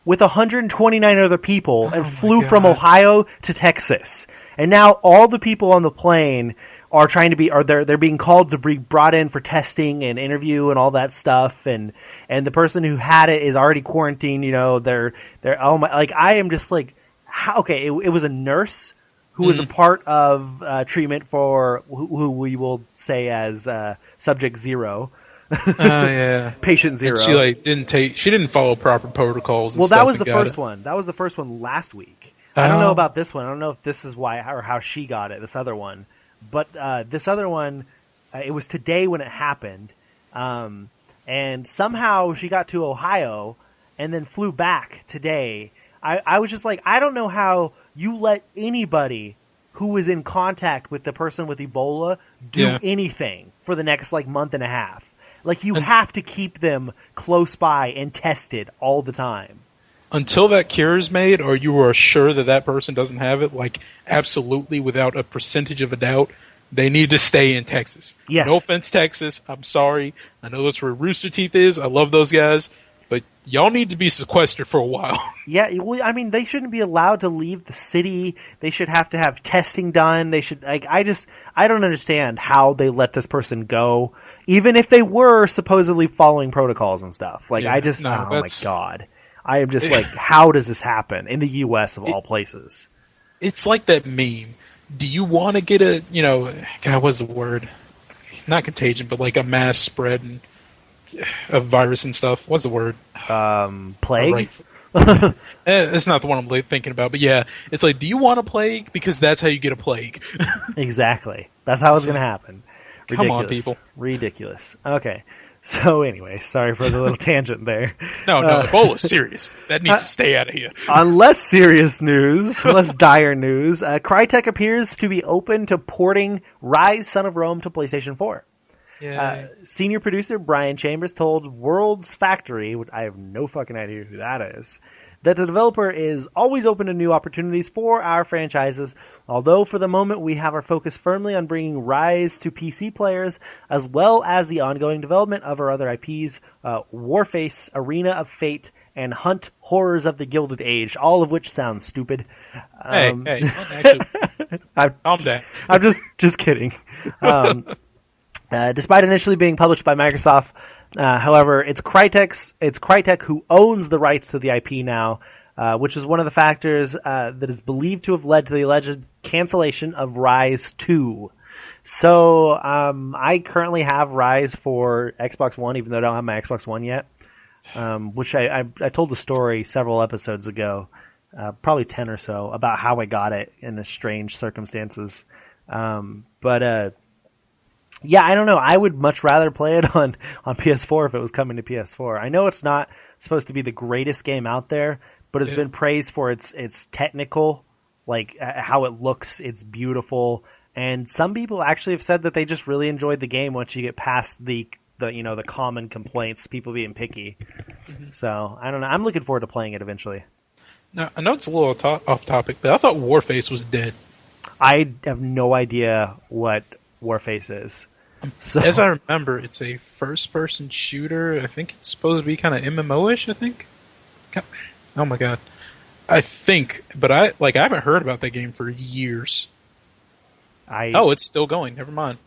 E: with 129 other people and flew from Ohio to Texas. And now all the people on the plane are they're being called to be brought in for testing and interview and all that stuff. And the person who had it is already quarantined. They're oh my, I am just how, okay, it was a nurse who was a part of treatment for who we will say as subject 0.
D: Yeah.
E: Patient 0.
D: And she didn't follow proper protocols. And
E: well,
D: stuff
E: that was the
D: got
E: first
D: it.
E: one. That was the first one last week. I don't know about this one. I don't know if this is why or how she got it. This other one, but this other one, it was today when it happened, and somehow she got to Ohio and then flew back today. I was just I don't know how you let anybody who was in contact with the person with Ebola do anything for the next month and a half. You have to keep them close by and tested all the time.
D: Until that cure is made, or you are sure that person doesn't have it, absolutely without a percentage of a doubt, they need to stay in Texas.
E: Yes.
D: No offense, Texas. I'm sorry. I know that's where Rooster Teeth is. I love those guys. But y'all need to be sequestered for a while.
E: Yeah, well, I mean, they shouldn't be allowed to leave the city. They should have to have testing done. They should, I don't understand how they let this person go, even if they were supposedly following protocols and stuff. Oh my God. I am just how does this happen in the U.S. of all places?
D: It's like that meme. Do you want to get God, what's the word? Not contagion, but a mass spread and of virus and stuff. What's the word?
E: Plague?
D: It's not the one I'm thinking about, but yeah, it's do you want a plague? Because that's how you get a plague.
E: Exactly. That's how it's going to happen. Ridiculous.
D: Come on, people.
E: Ridiculous. Okay. So anyway, sorry for the little tangent there.
D: No, Ebola's serious. That needs to stay out of here.
E: On less serious news, less dire news, Crytek appears to be open to porting Ryse Son of Rome to PlayStation 4. Senior producer Brian Chambers told World's Factory, which I have no fucking idea who that is, that the developer is always open to new opportunities for our franchises, although for the moment we have our focus firmly on bringing Ryse to PC players, as well as the ongoing development of our other IPs, Warface, Arena of Fate, and Hunt Horrors of the Gilded Age, all of which sounds stupid.
D: Hey, actually, calm down.
E: I'm just kidding. Despite initially being published by Microsoft, however, it's Crytek who owns the rights to the IP now, which is one of the factors that is believed to have led to the alleged cancellation of Ryse 2. So I currently have Ryse for Xbox One, even though I don't have my Xbox One yet, which I told the story several episodes ago, probably 10 or so, about how I got it in strange circumstances. Yeah, I don't know. I would much rather play it on PS4 if it was coming to PS4. I know it's not supposed to be the greatest game out there, but it's been praised for its technical, like how it looks. It's beautiful, and some people actually have said that they just really enjoyed the game once you get past the common complaints, people being picky. Mm-hmm. So I don't know. I'm looking forward to playing it eventually.
D: Now, I know it's a little off topic, but I thought Warface was dead.
E: I have no idea what Warface is. So,
D: as I remember, it's a first-person shooter. I think it's supposed to be kind of MMO-ish, I think. Oh my god. I think, but I haven't heard about that game for years. It's still going. Never mind.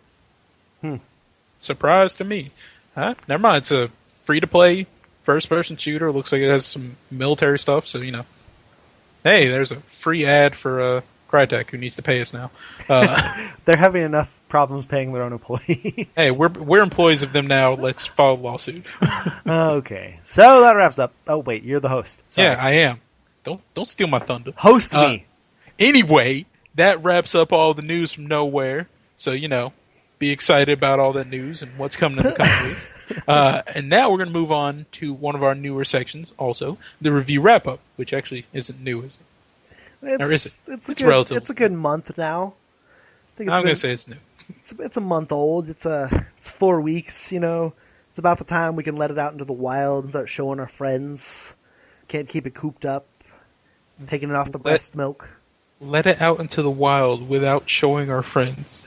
D: Surprise to me. Huh? Never mind. It's a free-to-play first-person shooter. Looks like it has some military stuff, so, Hey, there's a free ad for Crytek, who needs to pay us now.
E: They're having enough problems paying their own employees.
D: Hey, we're employees of them now. Let's file a lawsuit.
E: Okay, so that wraps up. Oh wait, you're the host. Sorry.
D: Yeah, I am. Don't steal my thunder.
E: Host me.
D: Anyway, that wraps up all the news from nowhere. So be excited about all that news and what's coming in the coming weeks. And now we're going to move on to one of our newer sections. Also, the review wrap up, which actually isn't new, is it? Or is it?
E: It's relative. It's a good month now.
D: I'm going to say it's new.
E: It's a month old. It's 4 weeks. It's about the time we can let it out into the wild and start showing our friends. Can't keep it cooped up. Taking it off the breast milk.
D: Let it out into the wild without showing our friends.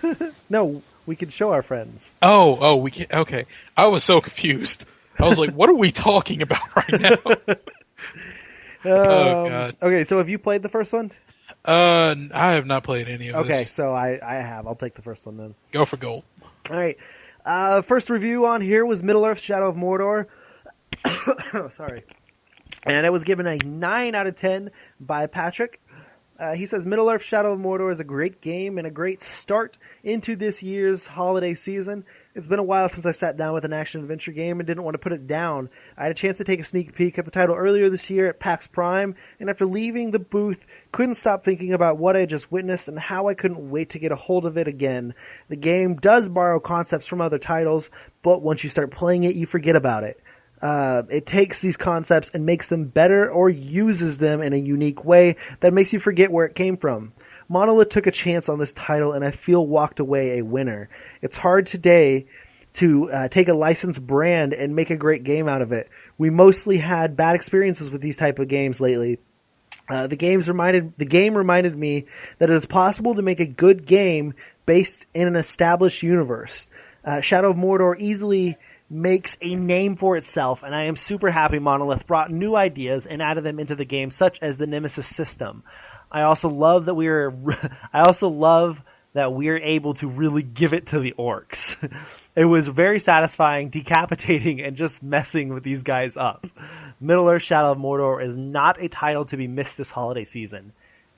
E: No, we can show our friends.
D: Oh, we can. Okay, I was so confused. I was like, "What are we talking about right now?" Oh god.
E: Okay, so have you played the first one?
D: I have not played any of this.
E: Okay, so I have. I'll take the first one then.
D: Go for gold.
E: All right. First review on here was Middle-earth: Shadow of Mordor. Sorry. And it was given a 9 out of 10 by Patrick. He says Middle-earth: Shadow of Mordor is a great game and a great start into this year's holiday season. It's been a while since I sat down with an action-adventure game and didn't want to put it down. I had a chance to take a sneak peek at the title earlier this year at PAX Prime, and after leaving the booth, couldn't stop thinking about what I just witnessed and how I couldn't wait to get a hold of it again. The game does borrow concepts from other titles, but once you start playing it, you forget about it. It takes these concepts and makes them better or uses them in a unique way that makes you forget where it came from. Monolith took a chance on this title and I feel walked away a winner. It's hard today to take a licensed brand and make a great game out of it. We mostly had bad experiences with these type of games lately. The game reminded me that it is possible to make a good game based in an established universe. Shadow of Mordor easily makes a name for itself, and I am super happy Monolith brought new ideas and added them into the game, such as the Nemesis system. I also love that we're able to really give it to the orcs. It was very satisfying, decapitating, and just messing with these guys up. Middle-earth: Shadow of Mordor is not a title to be missed this holiday season.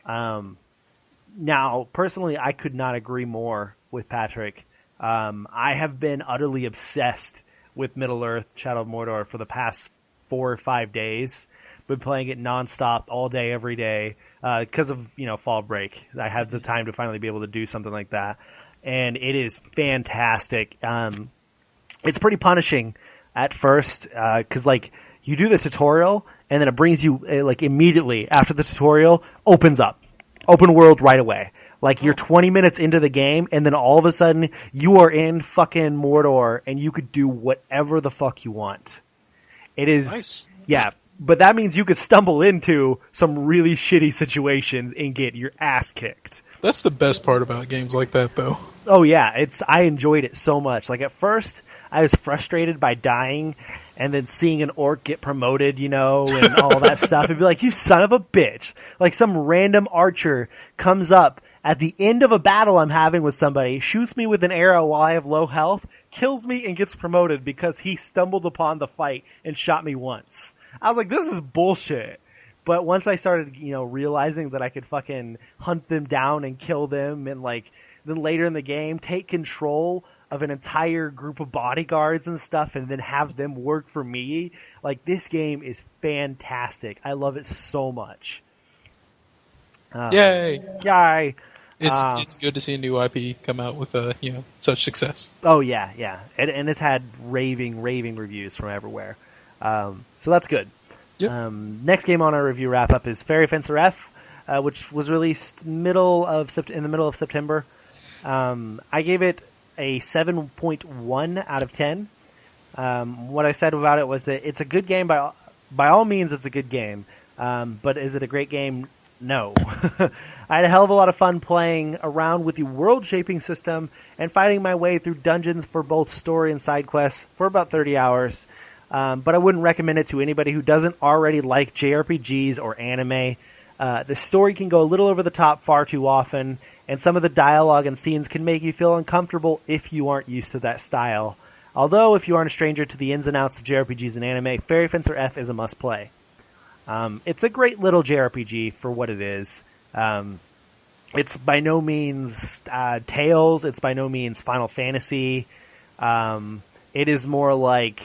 E: Now, personally, I could not agree more with Patrick. I have been utterly obsessed with Middle-earth: Shadow of Mordor for the past 4 or 5 days. Been playing it nonstop all day, every day, because of fall break. I had the time to finally be able to do something like that, and it is fantastic. It's pretty punishing at first because you do the tutorial and then it brings you immediately after the tutorial opens up, open world right away. You're 20 minutes into the game, and then all of a sudden, you are in fucking Mordor, and you could do whatever the fuck you want. It is, nice. Yeah, but that means you could stumble into some really shitty situations and get your ass kicked.
D: That's the best part about games like that, though.
E: Oh, yeah, I enjoyed it so much. At first, I was frustrated by dying and then seeing an orc get promoted, and all that stuff. It'd be like, you son of a bitch. Like some random archer comes up at the end of a battle I'm having with somebody, shoots me with an arrow while I have low health, kills me, and gets promoted because he stumbled upon the fight and shot me once. I was like, this is bullshit. But once I started, realizing that I could fucking hunt them down and kill them and then later in the game take control of an entire group of bodyguards and stuff and then have them work for me, this game is fantastic. I love it so much.
D: Yay!
E: Yay!
D: It's good to see a new IP come out with such success.
E: Oh yeah, and it's had raving reviews from everywhere. So that's good.
D: Yep.
E: Next game on our review wrap up is Fairy Fencer F, which was released in the middle of September. I gave it a 7.1 out of 10. What I said about it was that it's a good game by all means. It's a good game, but is it a great game? No. I had a hell of a lot of fun playing around with the world-shaping system and fighting my way through dungeons for both story and side quests for about 30 hours. But I wouldn't recommend it to anybody who doesn't already like JRPGs or anime. The story can go a little over the top far too often, and some of the dialogue and scenes can make you feel uncomfortable if you aren't used to that style. Although, if you aren't a stranger to the ins and outs of JRPGs and anime, Fairy Fencer F is a must-play. It's a great little JRPG for what it is. It's by no means Tales. It's by no means Final Fantasy. It is more like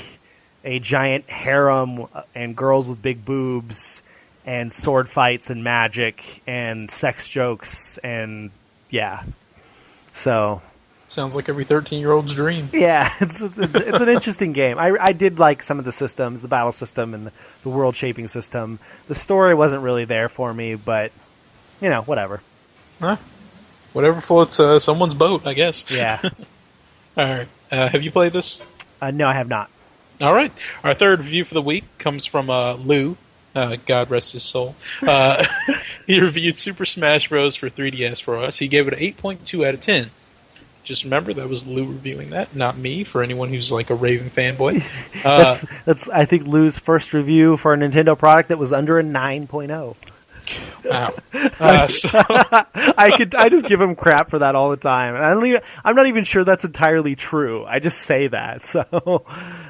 E: a giant harem and girls with big boobs and sword fights and magic and sex jokes and yeah. So
D: sounds like every 13-year-old's dream.
E: Yeah, it's an interesting game. I did like some of the systems, the battle system and the world shaping system. The story wasn't really there for me, but whatever.
D: Whatever floats someone's boat, I guess.
E: Yeah.
D: All right. Have you played this?
E: No, I have not.
D: All right. Our third review for the week comes from Lou. God rest his soul. He reviewed Super Smash Bros. For 3DS for us. He gave it an 8.2 out of 10. Just remember, that was Lou reviewing that, not me, for anyone who's like a raving fanboy.
E: That's I think, Lou's first review for a Nintendo product that was under a 9.0.
D: Wow.
E: I just give him crap for that all the time. And I'm not even sure that's entirely true. I just say that. So,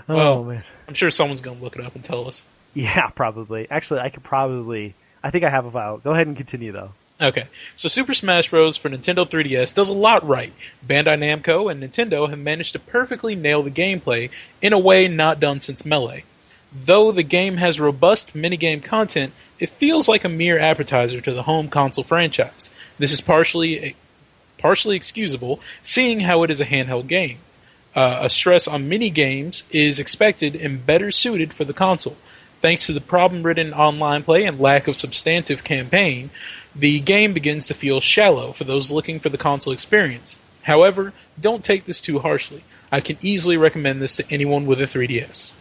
E: man.
D: I'm sure someone's going to look it up and tell us.
E: Yeah, probably. Actually, I think I have a file. Go ahead and continue, though.
D: Okay, so Super Smash Bros. For Nintendo 3DS does a lot right. Bandai Namco and Nintendo have managed to perfectly nail the gameplay in a way not done since Melee. Though the game has robust minigame content, it feels like a mere appetizer to the home console franchise. This is partially excusable, seeing how it is a handheld game. A stress on minigames is expected and better suited for the console. Thanks to the problem-ridden online play and lack of substantive campaign, the game begins to feel shallow for those looking for the console experience. However, don't take this too harshly. I can easily recommend this to anyone with a 3DS.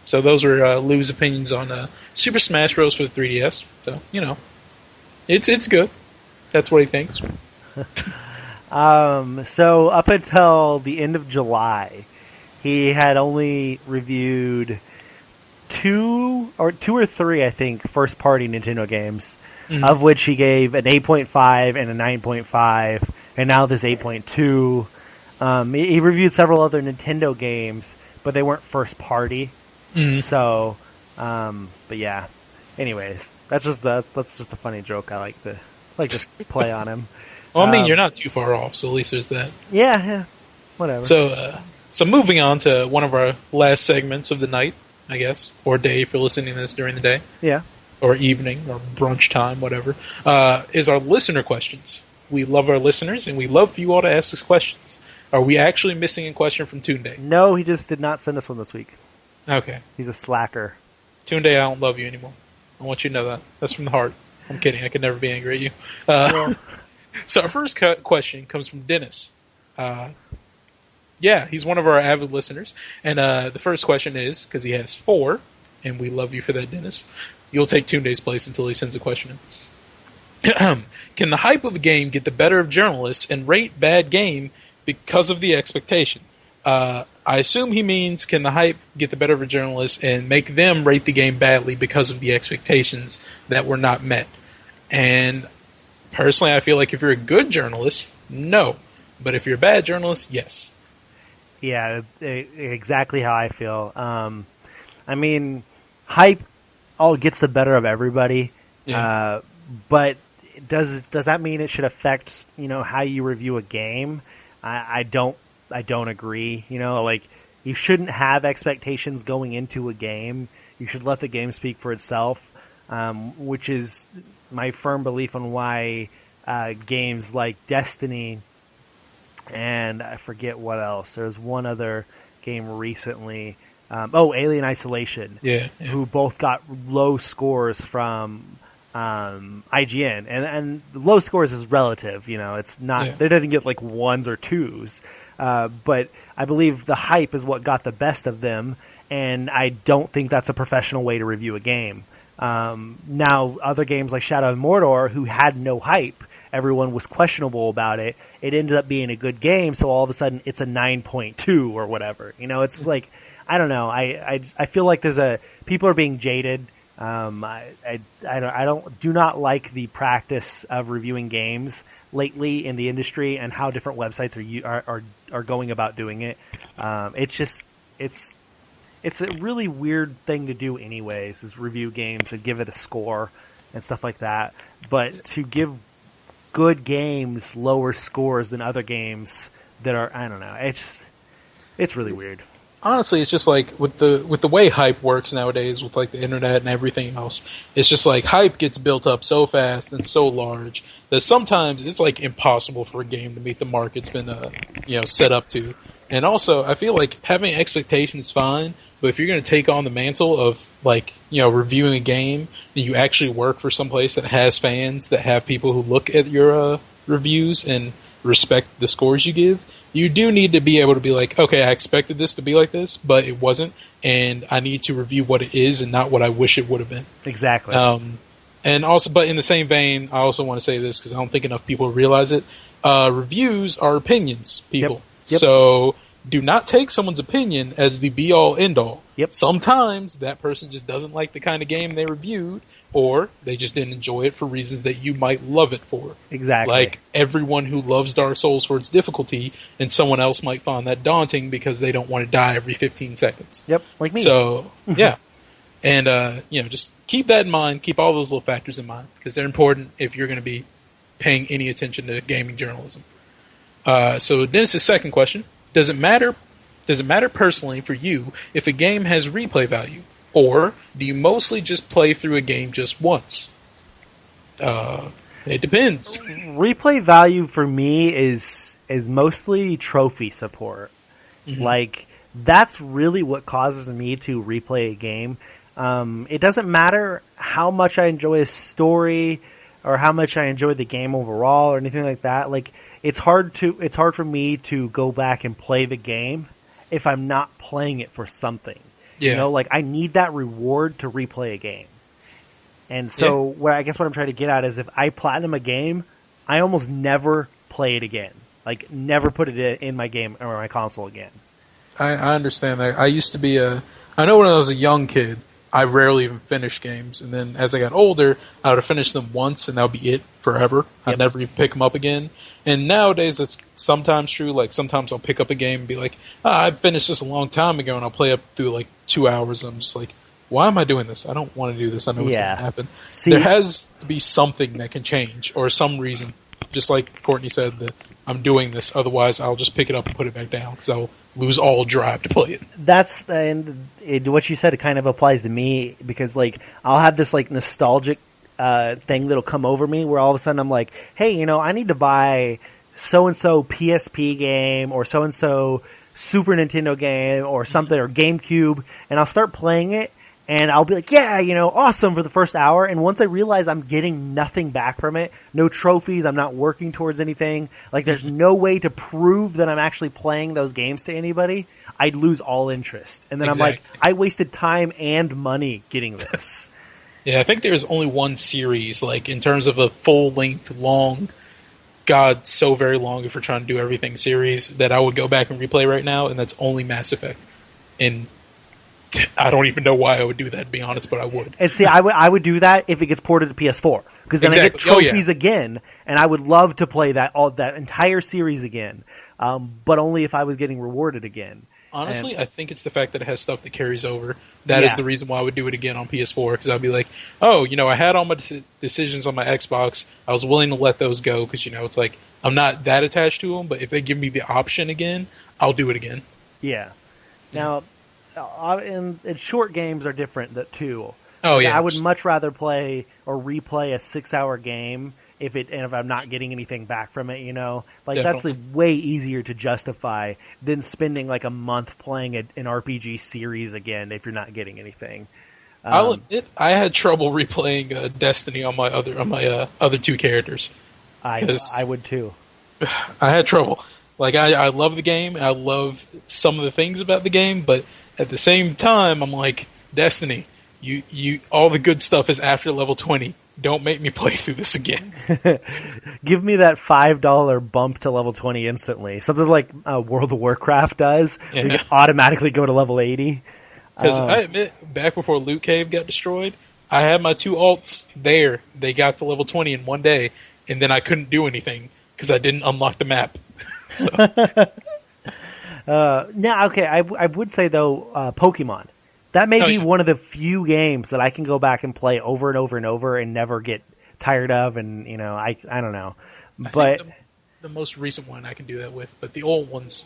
D: So those are Lou's opinions on Super Smash Bros. For the 3DS. So, it's good. That's what he thinks.
E: So up until the end of July, he had only reviewed two or three, I think, first-party Nintendo games, of which he gave an 8.5 and a 9.5, and now this 8.2. He reviewed several other Nintendo games, but they weren't first-party. So, but yeah. Anyways, that's just a funny joke. I like to play on him.
D: Well, I mean, you're not too far off, so at least there's that.
E: Yeah, whatever.
D: So moving on to one of our last segments of the night, I guess, or day if you're listening to this during the day.
E: Yeah.
D: Or evening, or brunch time, whatever, is our listener questions. We love our listeners, and we love for you all to ask us questions. Are we actually missing a question from Tunde?
E: No, he just did not send us one this week.
D: Okay.
E: He's a slacker.
D: Tunde, I don't love you anymore. I want you to know that. That's from the heart. I'm kidding. I could never be angry at you. So our first question comes from Dennis. Yeah, he's one of our avid listeners. And the first question is, because he has 4, and we love you for that, Dennis, you'll take Tunde's place until he sends a question in. Can the hype of a game get the better of journalists and rate bad game because of the expectation? I assume he means, can the hype get the better of a journalist and make them rate the game badly because of the expectations that were not met? And personally, I feel like if you're a good journalist, no. But if you're a bad journalist, yes.
E: Yeah, exactly how I feel. I mean, hype all gets the better of everybody. Yeah. But does that mean it should affect, how you review a game? I don't agree. Like, you shouldn't have expectations going into a game. You should let the game speak for itself, which is my firm belief on why games like Destiny and I forget what else. There's one other game recently. Alien Isolation. Yeah. Who both got low scores from IGN, and the low scores is relative. It's not they didn't get like 1s or 2s, but I believe the hype is what got the best of them, and I don't think that's a professional way to review a game. Now, other games like Shadow of Mordor, who had no hype, everyone was questionable about it. It ended up being a good game, so all of a sudden it's a 9.2 or whatever. It's like, I don't know. I feel like people are being jaded. I do not like the practice of reviewing games lately in the industry and how different websites are going about doing it. It's a really weird thing to do anyways, is review games and give it a score and stuff like that. But to give good games lower scores than other games that are, I don't know. It's really weird.
D: Honestly, it's just like with the way hype works nowadays, with like the internet and everything else, it's just like hype gets built up so fast and so large that sometimes it's like impossible for a game to meet the mark it's been set up to. And also, I feel like having expectations is fine, but if you're going to take on the mantle of reviewing a game, and you actually work for some place that has fans, that have people who look at your reviews and respect the scores you give, you do need to be able to be like, okay, I expected this to be like this, but it wasn't, and I need to review what it is and not what I wish it would have been.
E: Exactly.
D: And also, but in the same vein, I also want to say this because I don't think enough people realize it. Reviews are opinions, people. Yep. So do not take someone's opinion as the be-all, end-all.
E: Yep.
D: Sometimes that person just doesn't like the kind of game they reviewed, or they just didn't enjoy it for reasons that you might love it for.
E: Exactly.
D: Like everyone who loves Dark Souls for its difficulty, and someone else might find that daunting because they don't want to die every 15 seconds.
E: Yep, like me.
D: So, yeah. And, just keep that in mind. Keep all those little factors in mind, because they're important if you're going to be paying any attention to gaming journalism. So Dennis's second question. Does it matter personally for you if a game has replay value? Or do you mostly just play through a game just once? It depends.
E: Replay value for me is mostly trophy support. Mm-hmm. Like, that's really what causes me to replay a game. It doesn't matter how much I enjoy a story or how much I enjoy the game overall or anything like that. Like, it's hard for me to go back and play the game if I'm not playing it for something. Yeah. Like, I need that reward to replay a game. And so what I'm trying to get at is, if I platinum a game, I almost never play it again. Like, never put it in my game or my console again.
D: I understand that. I used to be I know when I was a young kid, I rarely even finished games. And then as I got older, I would have finished them once, and that would be it forever. I'd never even pick them up again. And nowadays, that's sometimes true. Like, sometimes I'll pick up a game and be like, I finished this a long time ago, and I'll play up through, like, 2 hours. And I'm just like, why am I doing this? I don't want to do this. I know what's going to happen. There has to be something that can change, or some reason. Just like Courtney said, that I'm doing this. Otherwise, I'll just pick it up and put it back down, because I'll lose all drive to play it.
E: That's what you said. It kind of applies to me, because, like, I'll have this, like, nostalgic thing that'll come over me where all of a sudden I'm like, hey, I need to buy so-and-so PSP game or so-and-so Super Nintendo game or something, or GameCube, and I'll start playing it, and I'll be like, yeah, awesome for the first hour, and once I realize I'm getting nothing back from it, no trophies, I'm not working towards anything, like, there's no way to prove that I'm actually playing those games to anybody, I'd lose all interest. And then I'm like, I wasted time and money getting this.
D: Yeah, I think there's only one series, like, in terms of a full-length, long God so very long if we're trying to do everything series that I would go back and replay right now, and that's only Mass Effect. And I don't even know why I would do that, to be honest, but I would.
E: And see, I would do that if it gets ported to PS4, because then I get trophies again, and I would love to play that entire series again, but only if I was getting rewarded again.
D: Honestly, I think it's the fact that it has stuff that carries over. That is the reason why I would do it again on PS4, because I'd be like, oh, I had all my decisions on my Xbox. I was willing to let those go, because, it's like, I'm not that attached to them, but if they give me the option again, I'll do it again.
E: Yeah. Now, and short games are different, too.
D: Oh, yeah.
E: I would much rather play or replay a 6-hour game if I'm not getting anything back from it, Like, that's way easier to justify than spending like a month playing an RPG series again if you're not getting anything.
D: I'll admit, I had trouble replaying Destiny on my other two characters.
E: I would too.
D: I had trouble. Like, I love the game. I love some of the things about the game, but at the same time, I'm like, Destiny, you all the good stuff is after level 20. Don't make me play through this again.
E: Give me that $5 bump to level 20 instantly. Something like World of Warcraft does. Yeah. You can automatically go to level 80.
D: Because I admit, back before Loot Cave got destroyed, I had my two alts there. They got to level 20 in one day, and then I couldn't do anything because I didn't unlock the map.
E: Now, okay, I would say, though, Pokemon. That may be one of the few games that I can go back and play over and over and over and never get tired of, and I don't know. But
D: the most recent one I can do that with, but the old ones,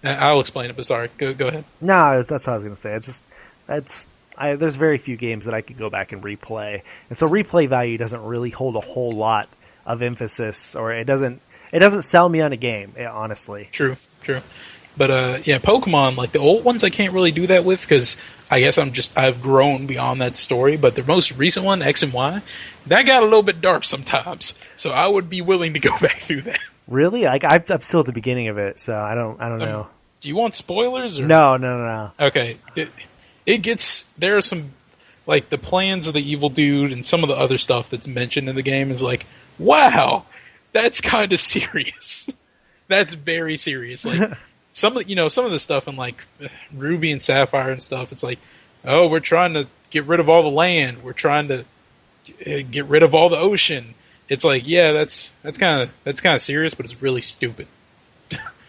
D: I'll explain it. But sorry, go ahead.
E: No, that's what I was going to say. There's very few games that I could go back and replay, and so replay value doesn't really hold a whole lot of emphasis, or it doesn't sell me on a game, honestly.
D: True. But Pokemon, like the old ones, I can't really do that with because I guess I've grown beyond that story. But the most recent one, X and Y, that got a little bit dark sometimes. So I would be willing to go back through that.
E: Really? Like I'm still at the beginning of it, so I don't know.
D: Do you want spoilers? Or?
E: No.
D: Okay, it gets there are some like the plans of the evil dude and some of the other stuff that's mentioned in the game is like, wow, that's kind of serious. That's very serious. Like. Some of the stuff in like Ruby and Sapphire and stuff, it's like, oh, we're trying to get rid of all the land. We're trying to get rid of all the ocean. It's like, yeah, that's kind of serious, but it's really stupid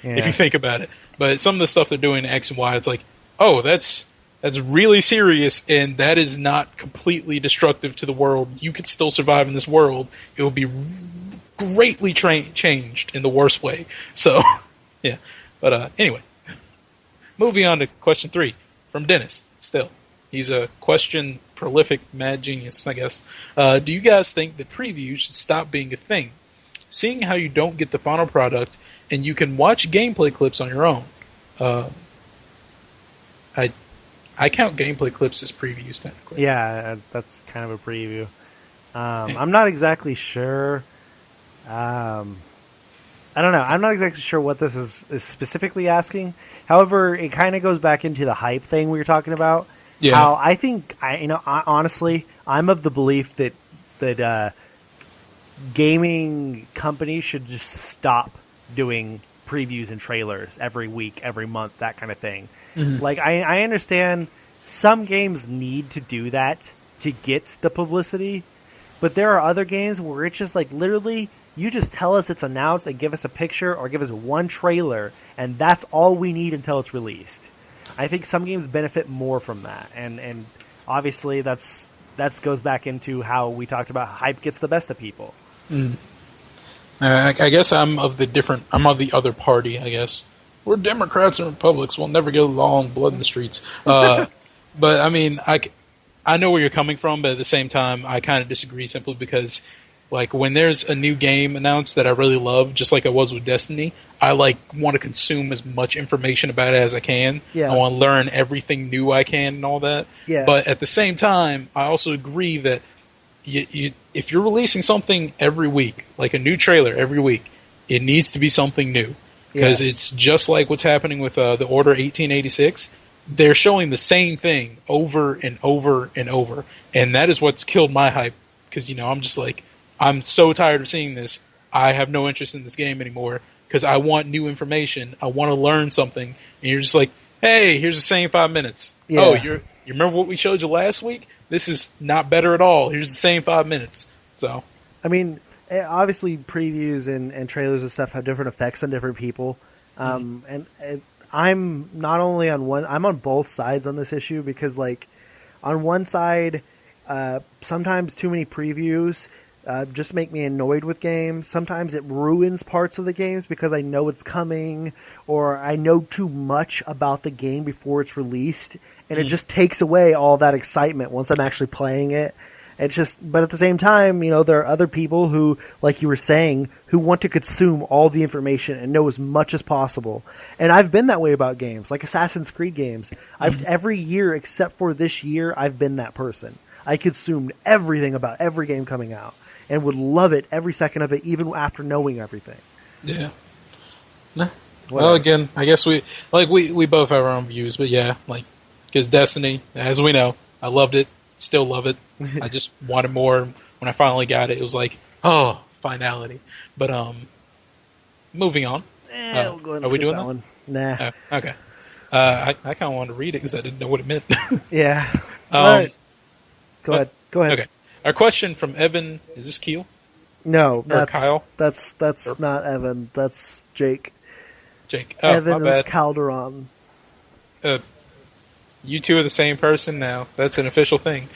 D: if you think about it. But some of the stuff they're doing in X and Y, it's like, oh, that's really serious, and that is not completely destructive to the world. You could still survive in this world. It will be greatly changed in the worst way. So, yeah. But anyway, moving on to question 3 from Dennis. Still, he's a question prolific mad genius, I guess. Do you guys think that previews should stop being a thing? Seeing how you don't get the final product and you can watch gameplay clips on your own. I count gameplay clips as previews technically.
E: Yeah, that's kind of a preview. I'm not exactly sure. I don't know. I'm not exactly sure what this is specifically asking. However, it kind of goes back into the hype thing we were talking about. Yeah. How I think, honestly, I'm of the belief that gaming companies should just stop doing previews and trailers every week, every month, that kind of thing. Mm-hmm. Like, I understand some games need to do that to get the publicity, but there are other games where it's just like literally you just tell us it's announced and give us a picture or give us one trailer, and that's all we need until it's released. I think some games benefit more from that, and obviously that goes back into how we talked about hype gets the best of people.
D: Mm. I guess I'm of the other party, I guess. We're Democrats and Republicans. We'll never get along, blood in the streets. But, I mean, I know where you're coming from, but at the same time, I kind of disagree simply because, like, when there's a new game announced that I really love, just like I was with Destiny, I, want to consume as much information about it as I can. Yeah. I want to learn everything new I can and all that. Yeah. But at the same time, I also agree that if you're releasing something every week, like a new trailer every week, it needs to be something new. Because it's just like what's happening with the Order 1886. They're showing the same thing over and over and over. And that is what's killed my hype. Because, I'm just like, I'm so tired of seeing this. I have no interest in this game anymore because I want new information. I want to learn something. And you're just like, hey, here's the same 5 minutes.
E: Yeah.
D: Oh, you remember what we showed you last week? This is not better at all. Here's the same 5 minutes. So,
E: I mean, obviously previews and trailers and stuff have different effects on different people. And I'm not only on one, I'm on both sides on this issue because, like, on one side, sometimes too many previews just make me annoyed with games. Sometimes it ruins parts of the games because I know it's coming or I know too much about the game before it's released, and it just takes away all that excitement once I'm actually playing it. It's just, but at the same time, you know, there are other people who, like you were saying, who want to consume all the information and know as much as possible. And I've been that way about games, like Assassin's Creed games. Every year except for this year, I've been that person. I consumed everything about every game coming out and would love it every second of it, even after knowing everything.
D: Yeah. Nah. Well, again, I guess we both have our own views, but yeah, like, because Destiny, as we know, I loved it. Still love it. I just wanted more. When I finally got it, it was like, oh, finality. But moving on.
E: We'll go ahead and
D: are we
E: skip
D: doing
E: that
D: that
E: one? Nah.
D: Oh, okay. I kind of wanted to read it because I didn't know what it meant.
E: Yeah. All right. Go ahead.
D: Okay. Our question from Evan. Is this Keel?
E: No, that's
D: Kyle?
E: That's not Evan. That's Jake.
D: Jake. Oh,
E: Evan
D: my
E: is
D: bad.
E: Calderon.
D: You two are the same person now. That's an official thing.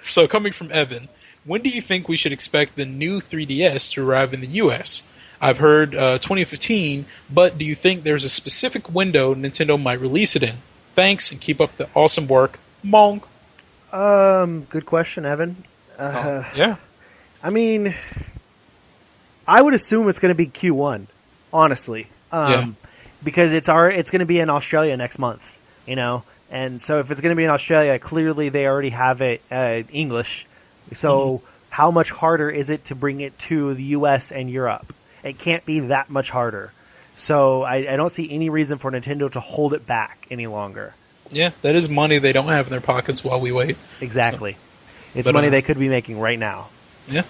D: So coming from Evan, when do you think we should expect the new 3DS to arrive in the U.S.? I've heard 2015, but do you think there's a specific window Nintendo might release it in? Thanks, and keep up the awesome work. Mong.
E: Good question, Evan.
D: Yeah.
E: I mean, I would assume it's going to be Q1, honestly. Because it's going to be in Australia next month, you know? And so if it's going to be in Australia, clearly they already have it English. So how much harder is it to bring it to the US and Europe? It can't be that much harder. So I don't see any reason for Nintendo to hold it back any longer.
D: Yeah, that is money they don't have in their pockets while we wait.
E: Exactly.
D: So,
E: it's money they could be making right now.
D: Yeah.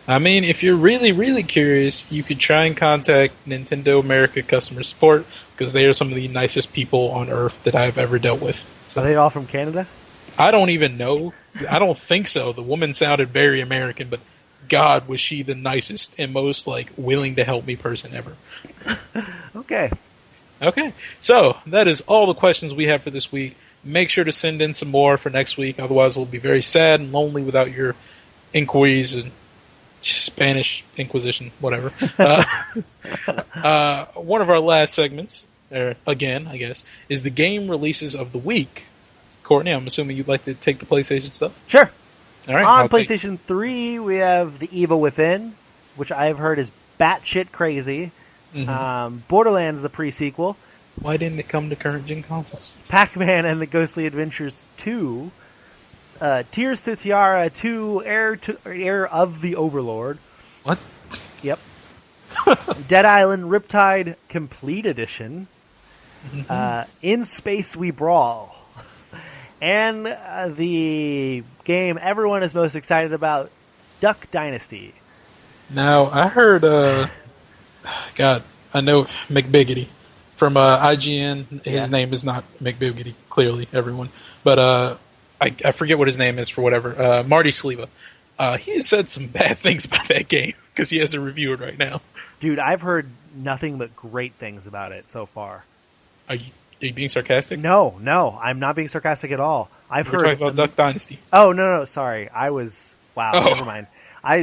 D: I mean, if you're really, really curious, you could try and contact Nintendo America customer support because they are some of the nicest people on earth that I've ever dealt with. So,
E: are they all from Canada?
D: I don't even know. I don't think so. The woman sounded very American, but God, was she the nicest and most like willing to help me person ever.
E: Okay.
D: Okay. So that is all the questions we have for this week. Make sure to send in some more for next week. Otherwise, we'll be very sad and lonely without your inquiries and Spanish Inquisition, whatever. One of our last segments, again, I guess, is the game releases of the week. Courtney, I'm assuming you'd like to take the PlayStation stuff?
E: Sure.
D: All right.
E: On PlayStation 3, we have The Evil Within, which I've heard is batshit crazy. Borderlands, the pre-sequel.
D: Why didn't it come to current-gen consoles?
E: Pac-Man and the Ghostly Adventures 2. Tears to Tiara 2, Heir of the Overlord.
D: What?
E: Yep. Dead Island Riptide Complete Edition. In Space We Brawl. And the game everyone is most excited about, Duck Dynasty.
D: Now, I heard, God, I know McBiggity from IGN. His name is not McBiggity, clearly, everyone. But I forget what his name is for whatever. Marty Sleva. He has said some bad things about that game because he has to review it right now.
E: Dude, I've heard nothing but great things about it so far.
D: Are you being sarcastic?
E: No, I'm not being sarcastic at all.
D: We're talking about Duck Dynasty.
E: Oh, no, sorry. Never mind.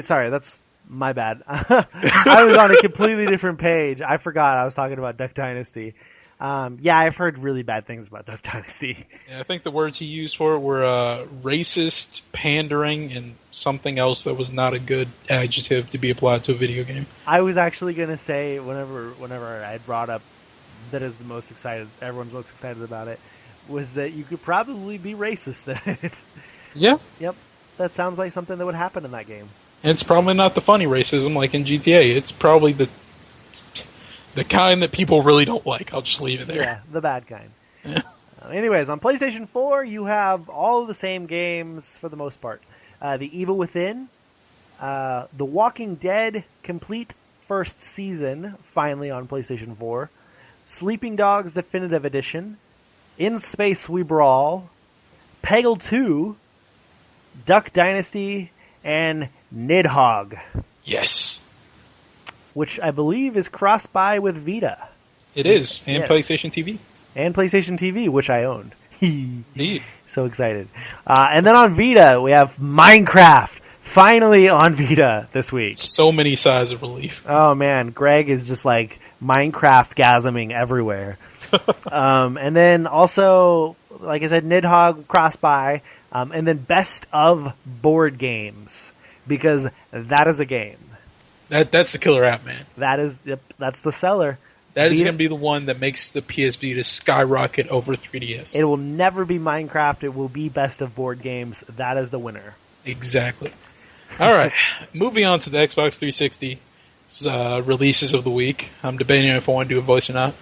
E: Sorry, that's my bad. I was on a completely different page. I forgot I was talking about Duck Dynasty. I've heard really bad things about Duck Dynasty.
D: Yeah, I think the words he used for it were racist, pandering, and something else that was not a good adjective to be applied to a video game.
E: I was actually going to say, whenever I brought up that is the most excited, everyone's most excited about it, was that you could probably be racist in it.
D: Yeah.
E: Yep. That sounds like something that would happen in that game.
D: It's probably not the funny racism like in GTA. It's probably the kind that people really don't like. I'll just leave it there.
E: Yeah, the bad kind. Anyways, on PlayStation 4, you have all of the same games for the most part. The Evil Within, The Walking Dead complete first season, finally on PlayStation 4. Sleeping Dogs Definitive Edition. In Space We Brawl. Peggle 2. Duck Dynasty. And Nidhogg.
D: Yes.
E: Which I believe is cross-buy with Vita.
D: It is. And
E: yes.
D: PlayStation TV.
E: And PlayStation TV, which I owned.
D: Indeed.
E: So excited. And then on Vita, we have Minecraft. Finally on Vita this week.
D: So many sighs of relief.
E: Oh man, Greg is just like Minecraft-gasming everywhere. And then also, like I said, Nidhogg cross-buy. And then best of board games. Because that is a game.
D: That's the killer app, man.
E: That's the seller.
D: That is going to be the one that makes the PS Vita skyrocket over 3DS.
E: It will never be Minecraft. It will be best of board games. That is the winner.
D: Exactly. All right. Moving on to the Xbox 360 releases of the week. I'm debating if I want to do a voice or not.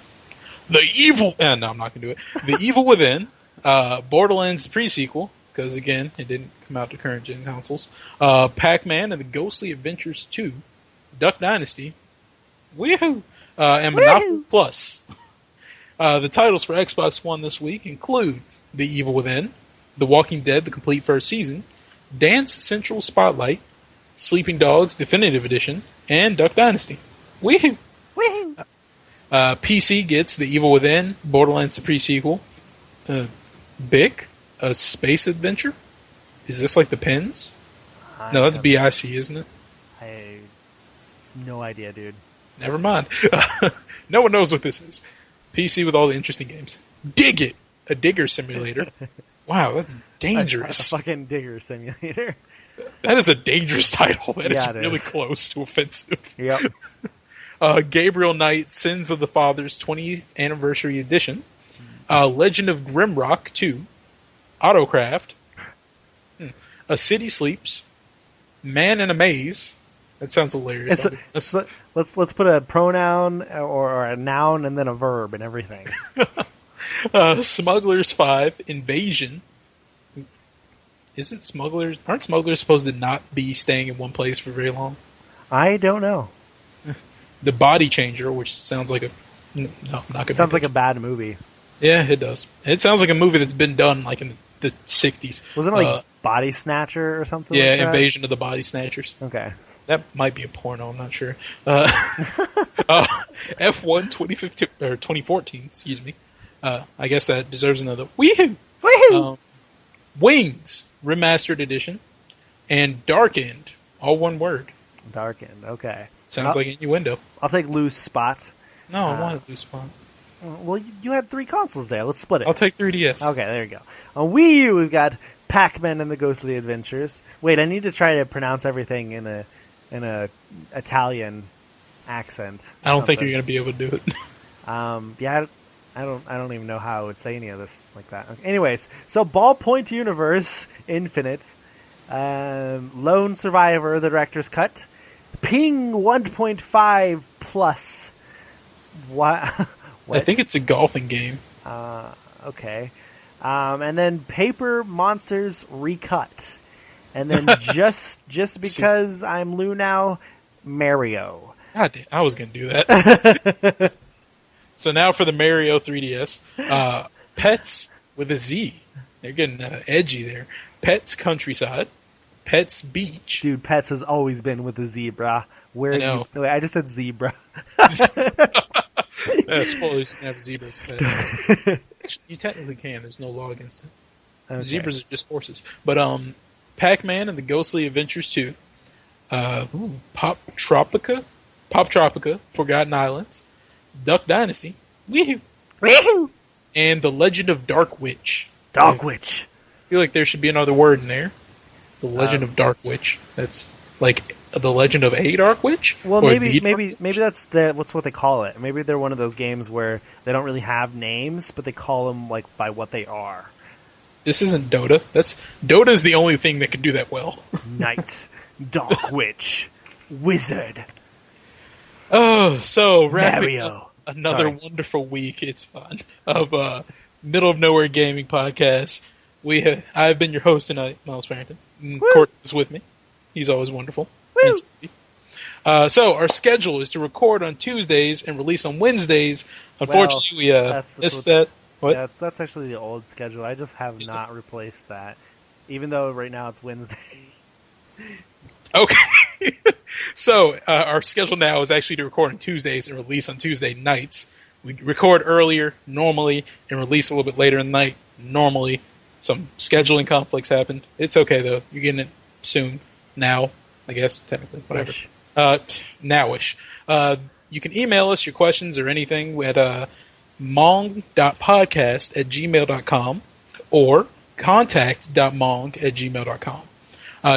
D: No, I'm not going to do it. The Evil Within. Borderlands pre-sequel. Because, again, it didn't come out to current-gen consoles. Pac-Man and the Ghostly Adventures 2. Duck Dynasty. Woohoo! And Monopoly Plus. The titles for Xbox One this week include The Evil Within, The Walking Dead, the complete first season, Dance Central Spotlight, Sleeping Dogs Definitive Edition, and Duck Dynasty. Woohoo!
E: Woohoo!
D: PC gets The Evil Within, Borderlands the pre-sequel, Bic, A Space Adventure. Is this like the pins? No, that's BIC, isn't it?
E: I no idea, dude.
D: Never mind. No one knows what this is. PC with all the interesting games. Dig It! A digger simulator. Wow, that's dangerous.
E: A fucking digger simulator.
D: That is a dangerous title. That
E: Yeah,
D: is
E: it
D: really
E: is.
D: close to offensive.
E: Yep.
D: Gabriel Knight, Sins of the Fathers 20th Anniversary Edition. Legend of Grimrock 2. Autocraft. A City Sleeps. Man in a Maze. That sounds hilarious.
E: Let's put a pronoun or a noun and then a verb and everything.
D: Smugglers 5 Invasion. Aren't smugglers supposed to not be staying in one place for very long?
E: I don't know.
D: The Body Changer, which sounds like I'm not gonna.
E: Sounds like a bad movie.
D: Yeah, it does. It sounds like a movie that's been done like in the 60s.
E: Wasn't it like Body Snatcher or something?
D: Yeah,
E: like that?
D: Invasion of the Body Snatchers.
E: Okay.
D: That might be a porno, I'm not sure. F1 2015 or 2014, excuse me. I guess that deserves another woohoo.
E: Woohoo!
D: Wings Remastered Edition and Darkened, all one word.
E: Darkened. Okay.
D: Sounds like innuendo.
E: I'll take Loose Spot.
D: No, I want to do Spot.
E: Well, you had 3 consoles there. Let's split it.
D: I'll take 3DS.
E: Okay, there you go. On Wii U, we've got Pac-Man and the Ghostly Adventures. Wait, I need to try to pronounce everything in a Italian accent.
D: I don't think you're going to be able to do it.
E: Yeah, I don't even know how I would say any of this like that. Okay. Anyways, so Ballpoint Universe Infinite, Lone Survivor, the director's cut, Ping 1.5 Plus. What?
D: I think it's a golfing game.
E: Okay. And then Paper Monsters Recut. And then just because I'm Lou now, Mario.
D: God damn, I was going to do that. So now for the Mario 3DS. Pets with a Z. They're getting edgy there. Pets Countryside. Pets Beach.
E: Dude, Pets has always been with the zebra. Where
D: I know.
E: Wait, I just said zebra.
D: Spoilers, you can have zebras as pets. You technically can. There's no law against it.
E: Okay.
D: Zebras are just horses. But Pac-Man and the Ghostly Adventures 2. Pop Tropica, Forgotten Islands. Duck Dynasty. Woohoo!
E: Woohoo!
D: And The Legend of Dark Witch.
E: Dog Witch.
D: I feel like there should be another word in there. The Legend of Dark Witch. That's like The Legend of a Dark Witch?
E: Well,
D: Or
E: maybe
D: the Dark Witch?
E: that's what they call it. Maybe they're one of those games where they don't really have names, but they call them like by what they are.
D: This isn't Dota. Dota is the only thing that can do that well.
E: Knight, Dark Witch, Wizard,
D: Oh, so wrapping
E: Mario.
D: up another
E: Sorry.
D: wonderful week. It's fun of Middle of Nowhere Gaming Podcast. I've been your host tonight, Miles Farrington. Court is with me. He's always wonderful. So our schedule is to record on Tuesdays and release on Wednesdays. Unfortunately, we missed that. What?
E: Yeah, that's actually the old schedule. I just have not replaced that, even though right now it's Wednesday.
D: Okay. So our schedule now is actually to record on Tuesdays and release on Tuesday nights. We record earlier, normally, and release a little bit later in the night, normally. Some scheduling conflicts happened. It's okay, though. You're getting it soon. Now, I guess, technically. Whatever. Nowish. You can email us your questions or anything at mong.podcast@gmail.com or contact.mong@gmail.com.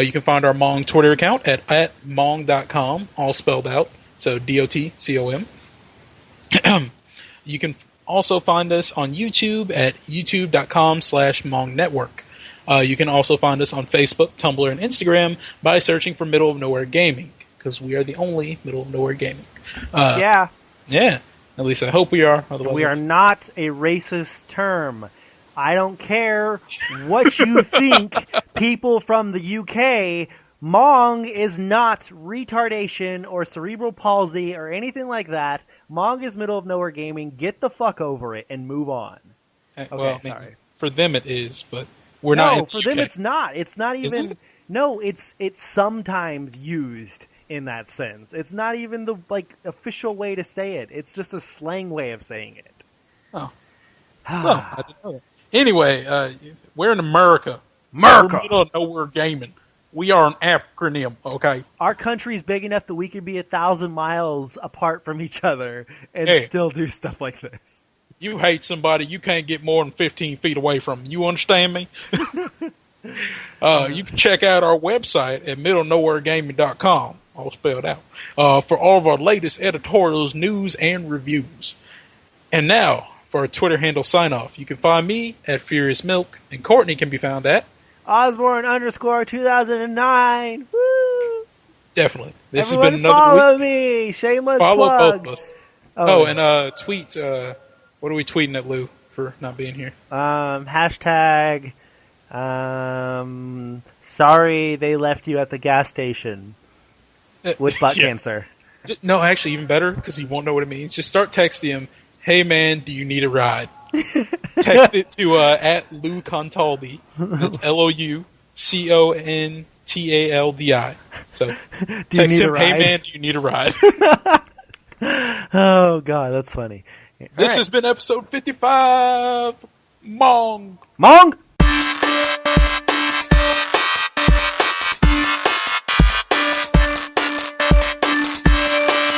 D: You can find our Mong Twitter account at mong.com, all spelled out, so DOTCOM. You can also find us on YouTube at youtube.com/Mong Network. You can also find us on Facebook, Tumblr, and Instagram by searching for Middle of Nowhere Gaming, because we are the only Middle of Nowhere Gaming.
E: Yeah.
D: Yeah. At least I hope we are. Otherwise,
E: we are not a racist term. I don't care what you think, people from the UK. Mong is not retardation or cerebral palsy or anything like that. Mong is Middle of Nowhere Gaming. Get the fuck over it and move on. Okay,
D: well,
E: sorry.
D: For them it is, but we're not.
E: No, for them it's not. It's not even. No, it's sometimes used in that sense. It's not even the official way to say it. It's just a slang way of saying it.
D: Oh. Well, I didn't know that. Anyway, we're in America.
E: America.
D: So we're Middle of Nowhere Gaming. We are an acronym, okay?
E: Our country's big enough that we could be 1,000 miles apart from each other and still do stuff like this.
D: You hate somebody, you can't get more than 15 feet away from them. You understand me? You can check out our website at middlenowheregaming.com, all spelled out, for all of our latest editorials, news, and reviews. And now, for our Twitter handle sign-off, you can find me at Furious Milk, and Courtney can be found at
E: Osborne_2009. Woo!
D: Definitely. This
E: Everyone
D: has been another
E: follow
D: week.
E: me. Shameless
D: Follow
E: plug.
D: both of us.
E: Oh,
D: and tweet. What are we tweeting at Lou for not being here?
E: Hashtag. Sorry they left you at the gas station with butt cancer.
D: No, actually, even better because he won't know what it means. Just start texting him. Hey man, do you need a ride? Text it to at Lou Contaldi. That's LOUCONTALDI. So text him, hey man, do you need a ride?
E: Oh god, that's funny.
D: This has been episode 55. Mong.
E: Mong!